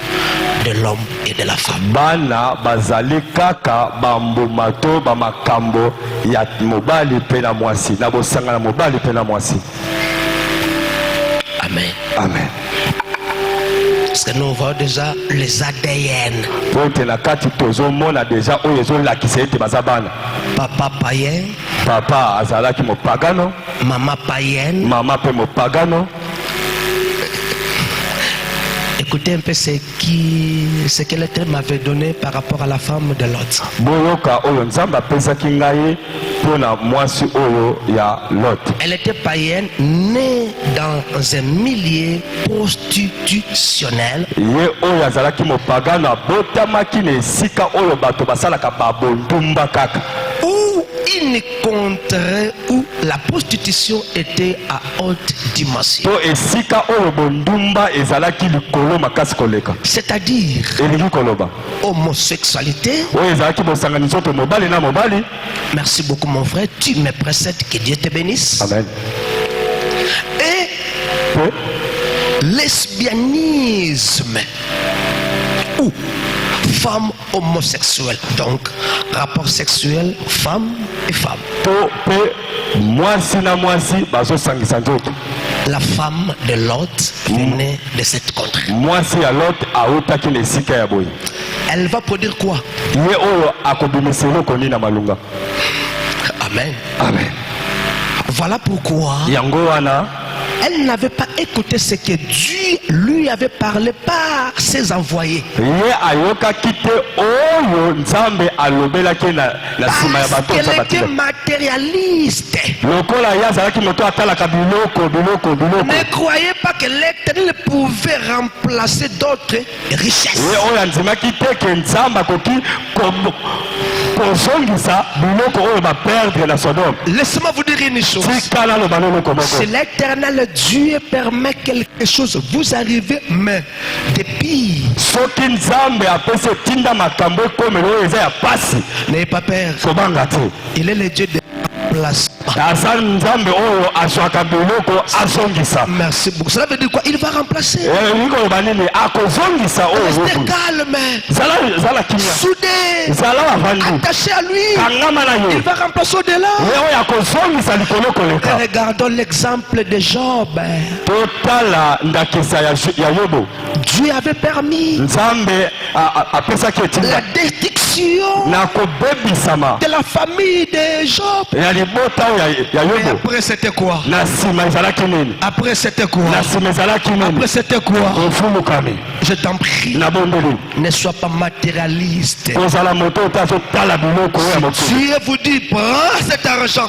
de l'homme et de la femme. Bana bazali kaka bambumato bamakambo ya mobali pe na mwasi na bosanga na mobali pe na mwasi. Amen. Amen. Parce que nous voyons déjà les ADN. Papa païen. Papa azalaki mopagano. Maman païenne. Maman pe mopagano. Écoutez un peu ce que l'Éternel m'avait donné par rapport à la femme de Lot. Elle était païenne, née dans un milieu prostitutionnel. Ou une contrée où la prostitution était à haute dimension. C'est-à-dire homosexualité. Merci beaucoup mon frère, tu me précèdes, que Dieu te bénisse. Amen. Et lesbianisme ou femme homosexuelle, donc rapport sexuel femme et femme. La femme de Lot venait de cette contrée. Elle va produire quoi? Amen. Amen. Voilà pourquoi Elle n'avait pas écouté ce que Dieu lui avait parlé par ses envoyés. Parce qu'elle était matérialiste. Ne croyez pas que l'Éternel pouvait remplacer d'autres richesses. Laissez-moi vous dire une chose. Si l'Éternel Dieu permet quelque chose, vous arrivez, mais de pire. N'ayez pas peur. Il est le Dieu de place. Merci beaucoup. Cela veut dire quoi? Il va remplacer. Restez calme. Soudé. Attaché à lui. Il va remplacer au-delà. Regardons l'exemple de Job. Dieu avait permis la destruction de la famille de Job. Mais après c'était quoi? Après c'était quoi? Après c'était quoi? Je t'en prie, ne sois pas matérialiste. Dieu vous dit, prends cet argent,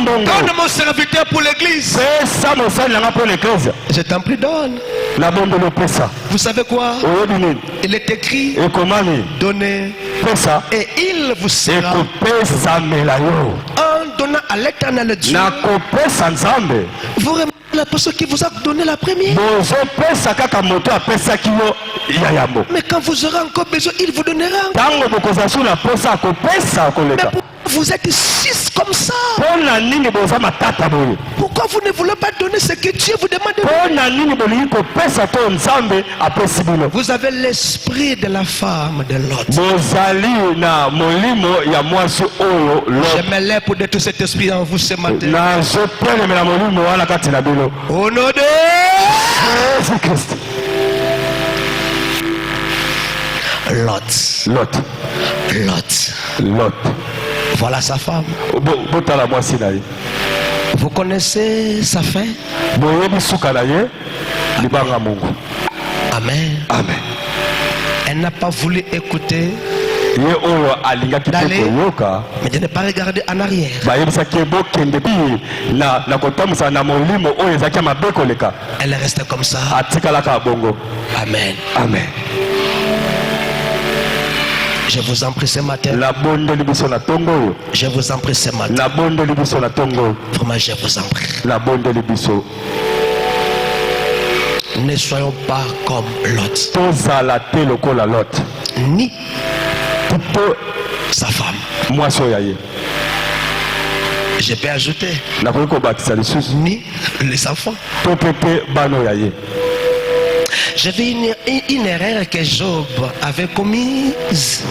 donne mon serviteur pour l'église. Je t'en prie, donne. Vous savez quoi? Il est écrit, donnez et il vous sera. En donnant à l'Éternel Dieu, vous remerciez la personne qui vous a donné la première. Mais quand vous aurez encore besoin, il vous donnera. Mais vous êtes six comme ça. Pourquoi vous ne voulez pas donner ce que Dieu vous demande de? Vous avez l'esprit de la femme de Lot. Je me lève pour détruire cet esprit en vous ce matin. Au nom de Jésus-Christ. Lot. Voilà sa femme. Vous connaissez sa fin? Amen. Elle n'a pas voulu écouter, d'aller, mais de ne pas regarder en arrière. Elle est restée comme ça. Amen. Je vous en prie ce matin. Je vous en prie ce matin. Vraiment, je vous en prie. Ne soyons pas comme Lot. Ni sa femme. Je peux ajouter. Ni les enfants. J'ai vu une erreur que Job avait commise.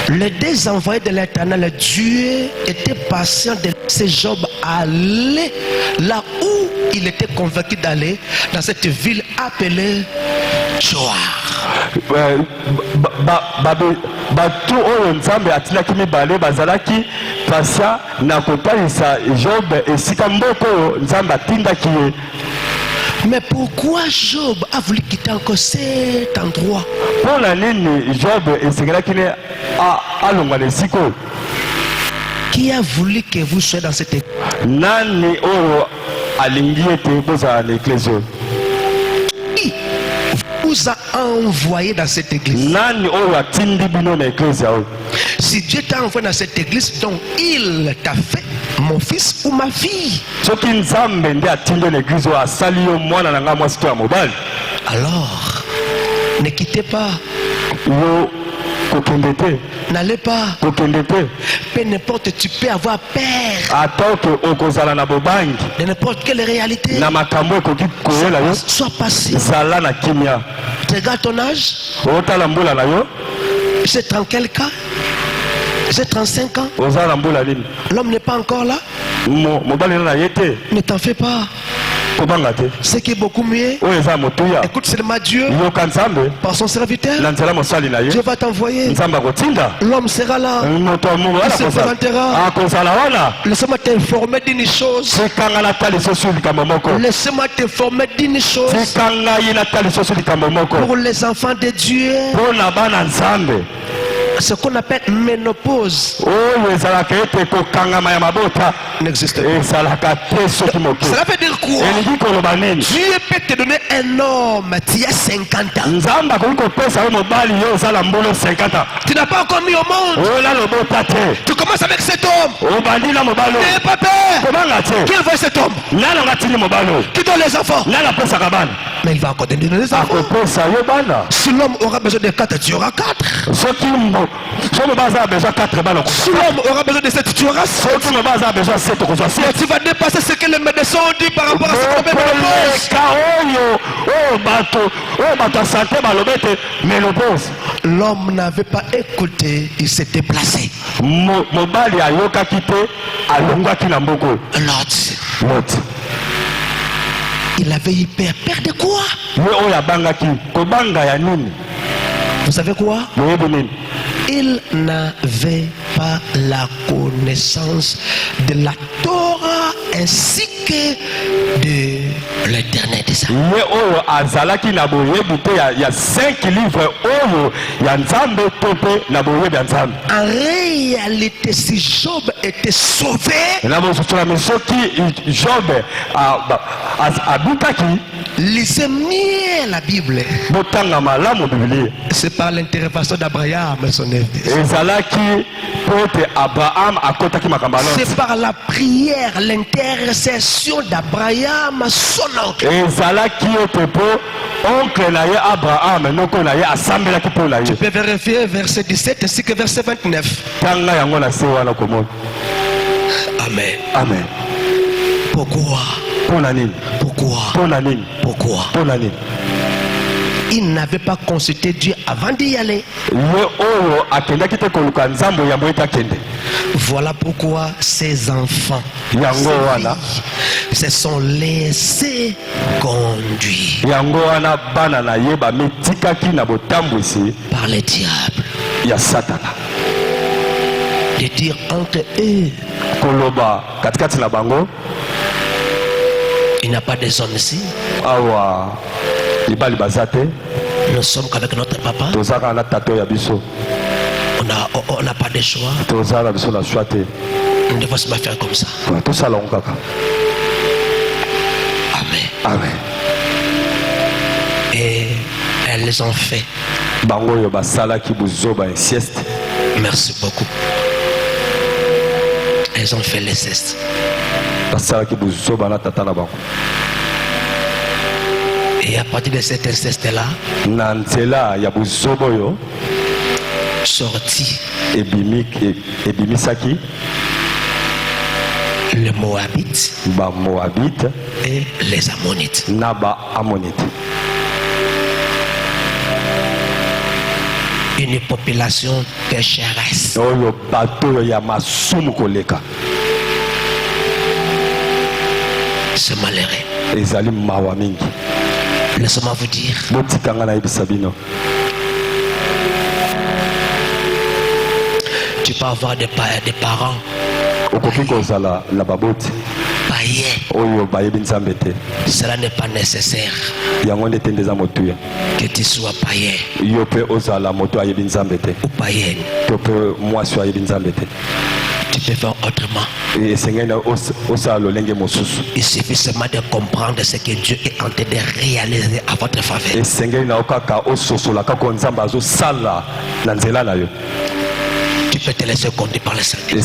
Les deux envoyés de l'Éternel, Dieu était patient de laisser Job aller là où il était convaincu d'aller, dans cette ville appelée Joar. Mais pourquoi Job a voulu quitter encore cet endroit? Qui a voulu que vous soyez dans cette église? Qui vous a envoyé dans cette église? Si Dieu t'a envoyé dans cette église, donc il t'a fait mon fils ou ma fille. Alors, ne quittez pas. N'allez pas. Peu n'importe, tu peux avoir peur de n'importe quelle réalité. Sois passé. Regarde ton âge. C'est dans quel cas? J'ai 35 ans. L'homme n'est pas encore là. Ne t'en fais pas. Ce qui est beaucoup mieux, écoute seulement Dieu par son serviteur. Dieu va t'envoyer. L'homme sera là. Il se présentera. Laisse-moi t'informer d'une chose. Laisse-moi t'informer d'une chose. Pour les enfants de Dieu, ce qu'on appelle ménopause n'existe pas. Cela veut dire quoi? Dieu peut te donner un homme qui a 50 ans. Tu n'as pas encore mis au monde. Tu commences avec cet homme. N'aie pas peur. Qui envoie cet homme? Qui donne les enfants? Mais il va encore donner les enfants. Si l'homme aura besoin de 4, tu auras 4. Si l'homme aura besoin de 7, tu auras 7. Tu vas dépasser ce que les médecins ont dit par rapport à ce problème de ménopause. L'homme n'avait pas écouté, il s'est déplacé. L'autre, il avait hyper peur de quoi? Vous savez quoi? Il n'avait pas la connaissance de la Torah ainsi que de l'éternel des âmes. En réalité, si Job était sauvé, lisez mieux la Bible. C'est par l'intervention d'Abraham et son œuvre. C'est par la prière, l'intercession d'Abraham, son oncle. Tu peux vérifier verset 17 ainsi que verset 29. Amen. Amen. Pourquoi? Il n'avait pas consulté Dieu avant d'y aller. Voilà pourquoi ses enfants se sont laissés conduire par les diables. De dire entre eux, il n'y a pas des hommes ici. Nous sommes qu'avec notre papa. On n'a pas de choix. Nous devons se faire comme ça. Amen. Amen. Et elles ont fait. Merci beaucoup. Elles ont fait les cestes. Et à partir de cet inceste-là, sorti le Moabite et les Ammonites. Une population pécheresse. C'est malheureux. Laissez-moi vous dire. Tu peux avoir des parents païens. Cela n'est pas nécessaire que tu sois païen ou païenne. Tu peux faire autrement. Il suffit seulement de comprendre ce que Dieu est en train de réaliser à votre faveur. Tu peux te laisser conduire par le Seigneur.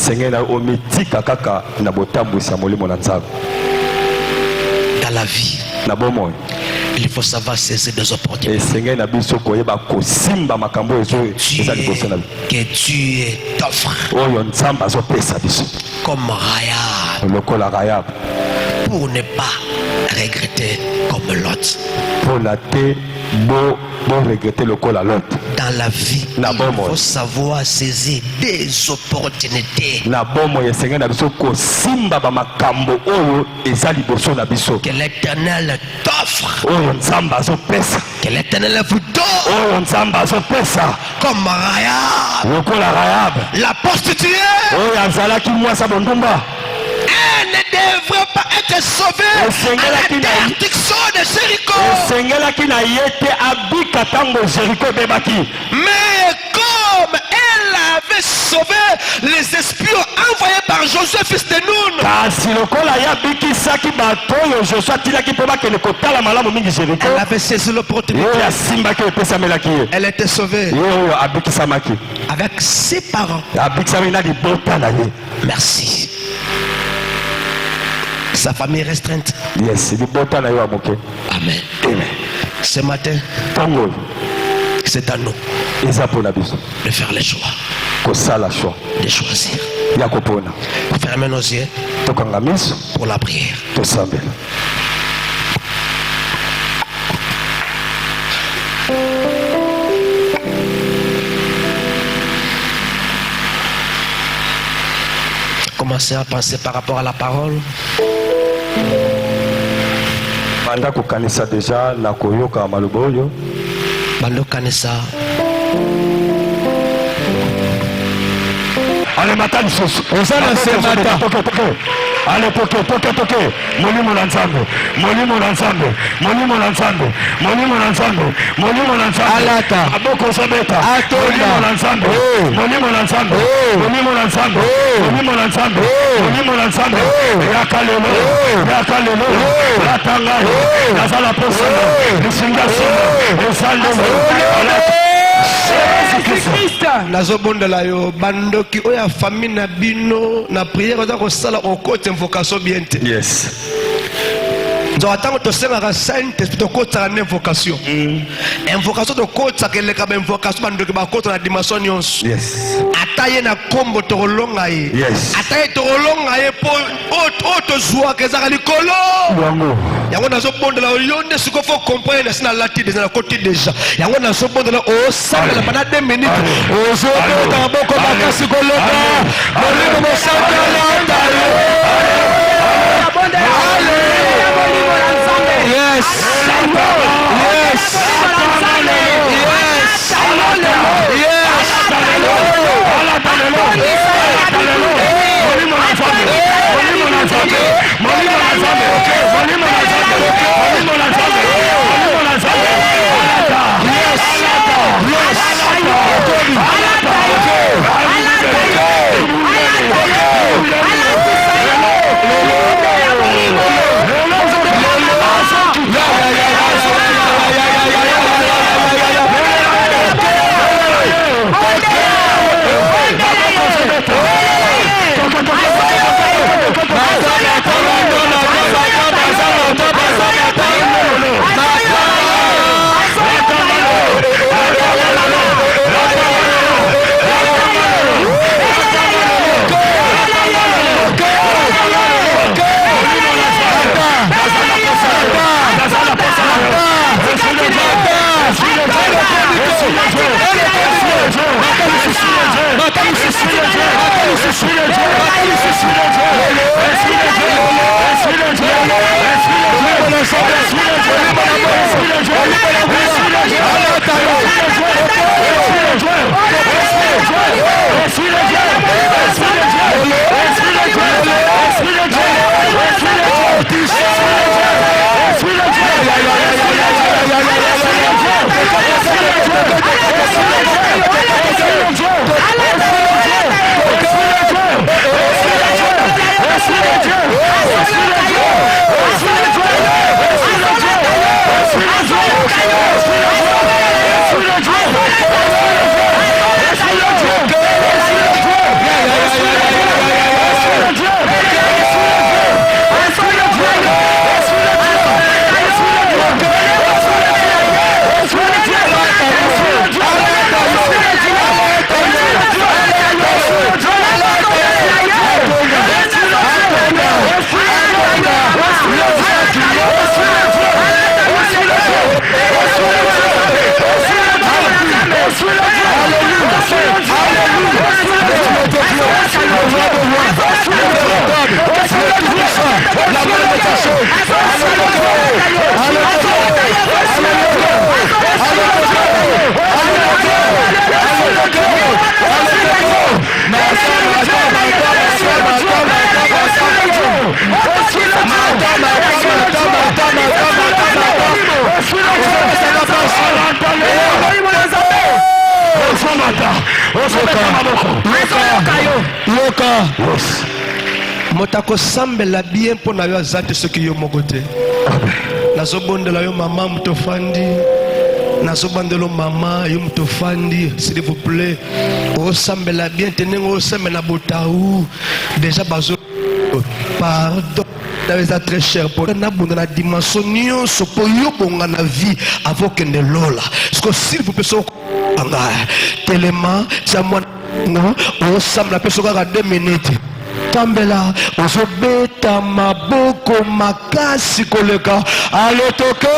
Dans la vie, il faut savoir saisir des opportunités que Dieu t'offre. Comme Rahab, pour ne pas regretter comme l'autre. Pour la te, bon regretter le col à l'autre. Dans la vie, il faut savoir saisir des opportunités. Que l'Éternel t'offre. Que l'Éternel vous donne. Comme Rahab, la prostituée. Elle ne devrait pas être sauvée à la interdiction de Jéricho. Mais comme elle avait sauvé les espions envoyés par Josué fils de Nun, elle avait saisi l'opportunité. Elle était sauvée avec ses parents. Merci. Sa famille restreinte. Yes, Amen. Amen. Ce matin, c'est à nous de faire les choix. De choisir. Fermez nos yeux pour la prière. Commencez à penser par rapport à la parole. Banda kokanisa déjà na koyoka maloba oyo. Bando kanisa. Ale mata lisusu. Osana se mata. Ale toke. Molimo na Nzambe. Alata. Aboko sobeta. Molimo na Nzambe. Molimo na Nzambe. Yakalelo. Latanga. Nazala posana. Nisinga sima. Esalemo. Nazobondela yo bandoki oya famille na bino na prière za ko sala okote invocation bien te. Yes. Donc attends to senga sainte to kota na invocation. Invocation to kota kele ka invocation bandoki ba kota na dimension nyonso. Yes. Ataye na kombo to longa ye. Yes. Ataye to longa ye po to joie que za likolo. Wango. Yango nazobondela yo nde siko faut comprendre na lati déjà na côté déjà. Yango nazobondela o sala pendant 2 minutes. Ozobota boko bakasi kolota. Molimo mosaka lata. Yes. moto akosambela bien mpo na yo aza te soki yo moko te. Nazobondela yo mama moto fandi, nazobandela mama yo moto fandi, s'il vous plaît osambela bien te ndenge osambela botaou déjà bazo pardon eza très cher pour nabunda na dimension nyonso po yo bonga na vie avant que ne lola. Parce que s'il vous plaît so anga tellement ça moi non osambela peso kaka 2 minutes tambela ozobeta maboko makasi koleka alotoke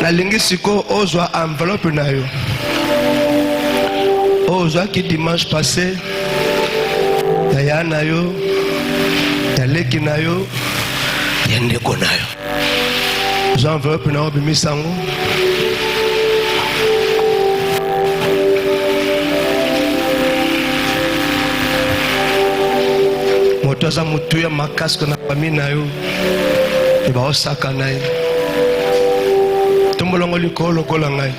nalingi siko ozwa enveloppe na yo ozwa ki dimanche passé ya na yo ya leki na yo ya ndeko na yo ozwa enveloppe na yo bimisango moto aza motu ya makasi na famille na yo ebaosaka na ye tombolongo likolo lokola ngai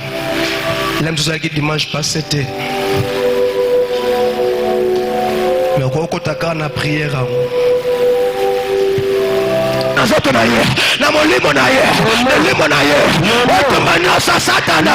ela mosusu ayaki dimanche passé te me okokota kaka na priere yango na nzoto na ye na molimo na ye molimo na ye otomba nyonso ya satana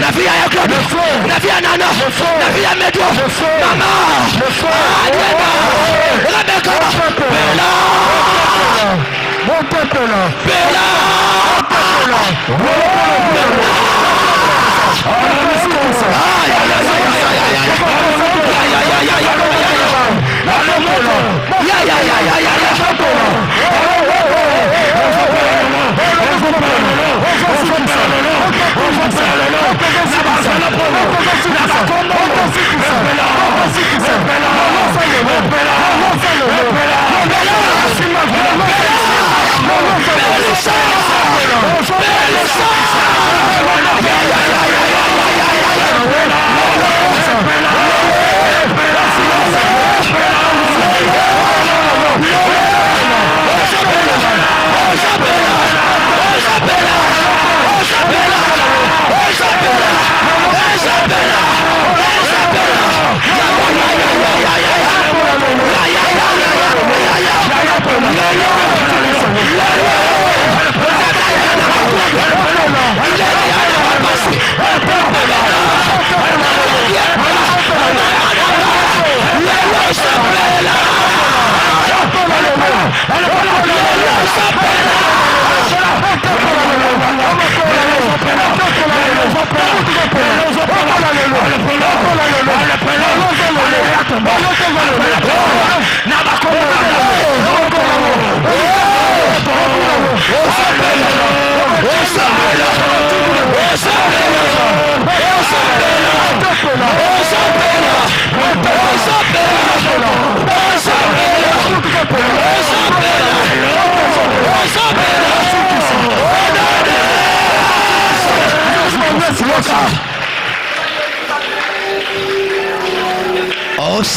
La vie à Claude, la vie à Nana, la vie à Médou, Maman, Adéna, Rebecca, Bella, mon peuple là, Bella,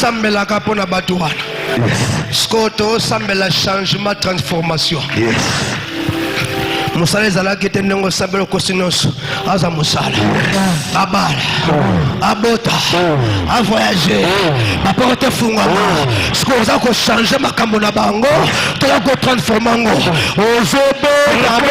osambela kapona bato wana skoto osambela changement transformation mosala ezalaki te ndenge osambela okosi nyonso aza mosala abala abota avoyage baporte efungama siko oza kochange makambo na bango toya kotransforme yango ozobeta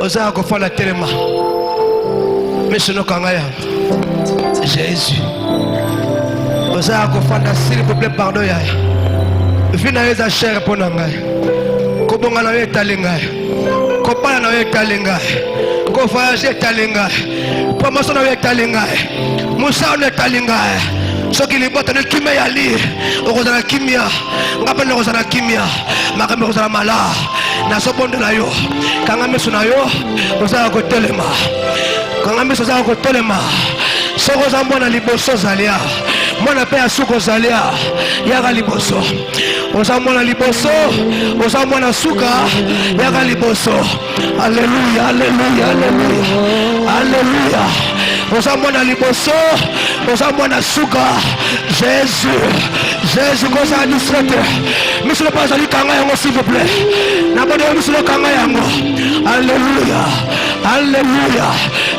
Oza kofala telema Meshono kanga ya Jésus Oza kofala s'il vous plaît pardon ya Vina eza cher pona ngai Kobonga na etali ngai Kopala na etali ngai Ko voyage etali ngai Promotion na etali ngai Musa na etali ngai Soki libota ne kimia ya li Okozana kimia Ngapa ne okozana kimia Makambe okozana mala Na sobondo na yo Kanga meso na yo Oza kotelema Kanga meso oza kotelema Soko za mwana liboso zalia Mwana pe asuko zalia Yaga liboso Oza mwana liboso Oza mwana suka Yaga liboso Alléluia Alléluia Alléluia Alléluia Oza mwana liboso Oza mwana suka Jésus Jésus koza administrateur Monsieur pas ali kanga yango s'il vous plaît Nabode monsieur kanga yango Alléluia Alléluia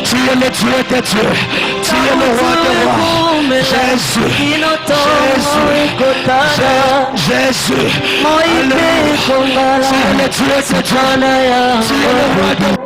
Tu es le Dieu des dieux Tu es le roi des rois Jésus Jésus Alléluia Tu es le Dieu des dieux Tu es le roi des rois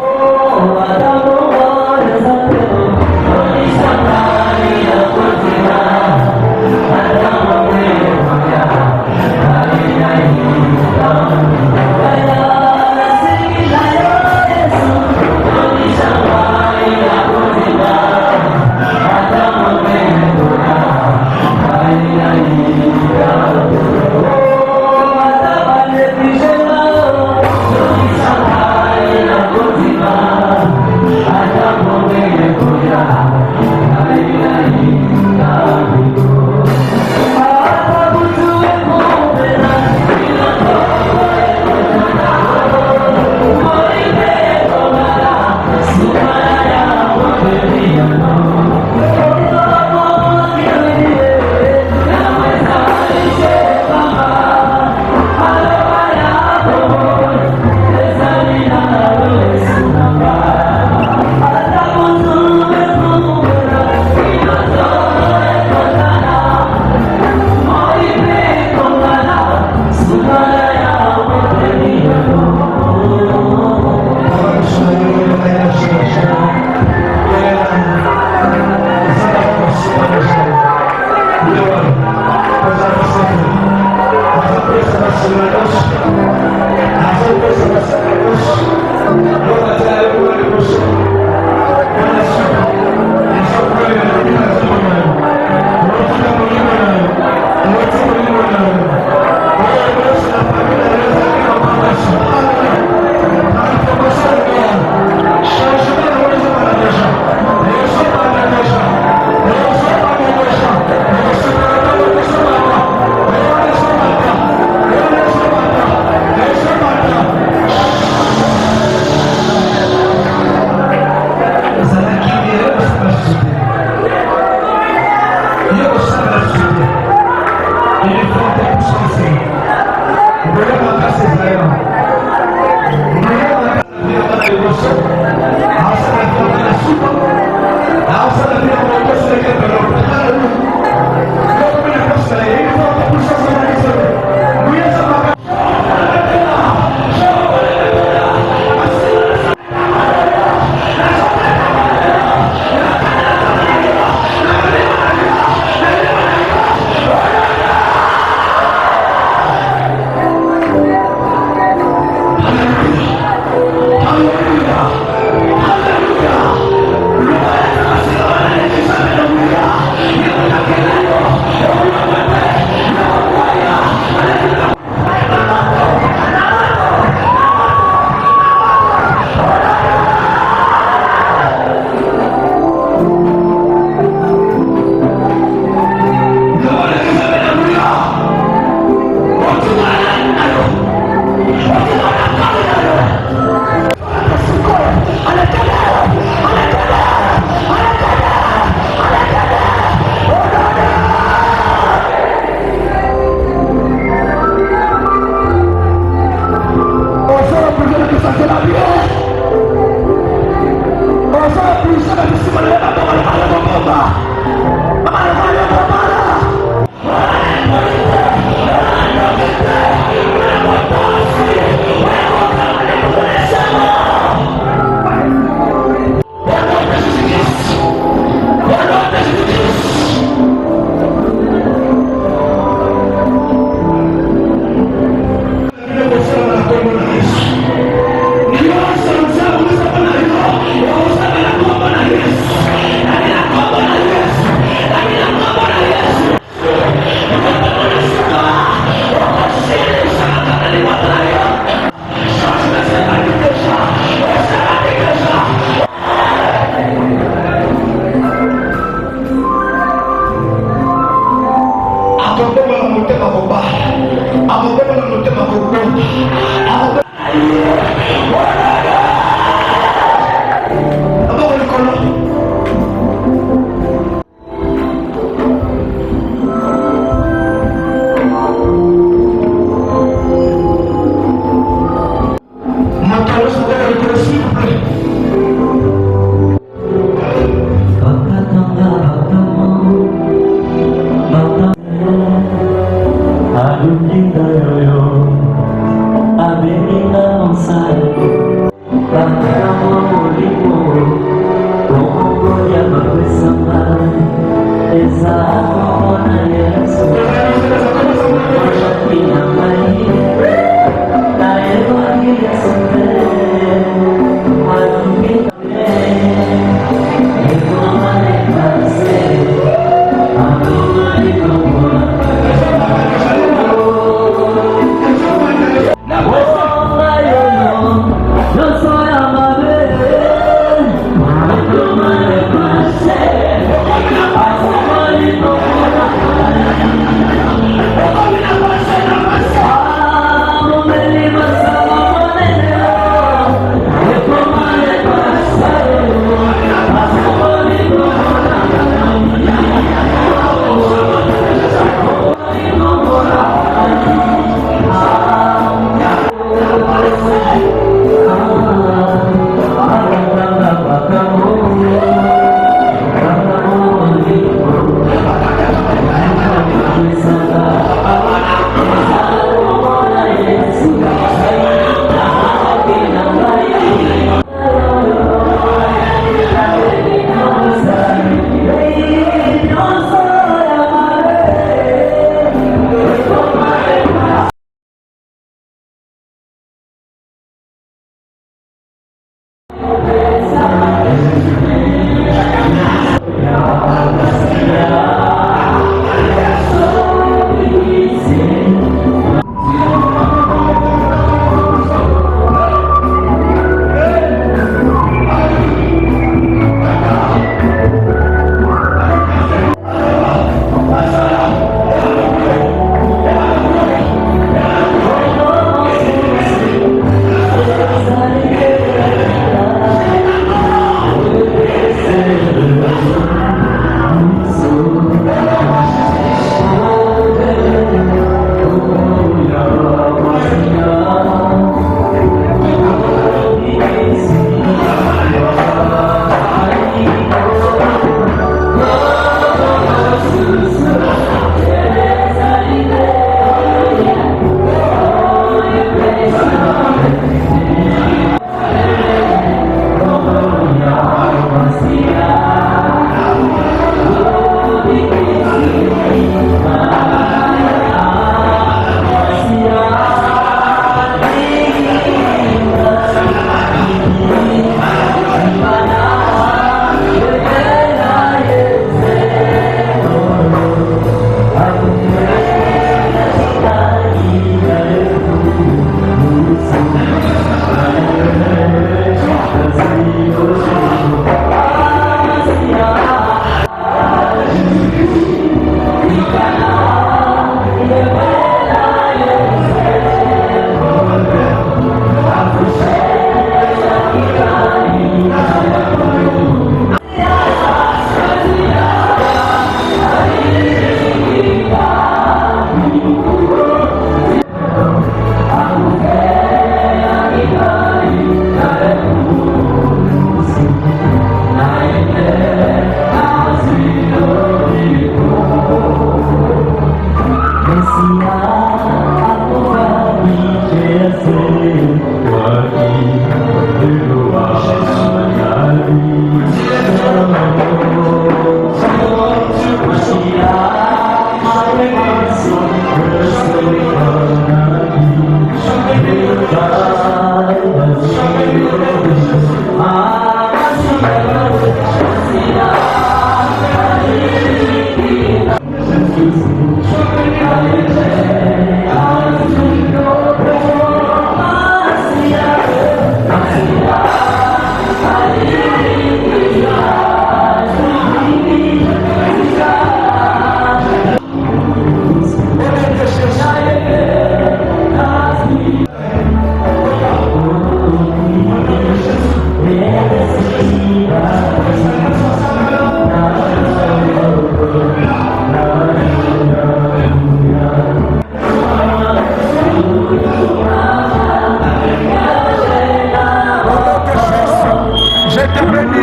Je te bénis.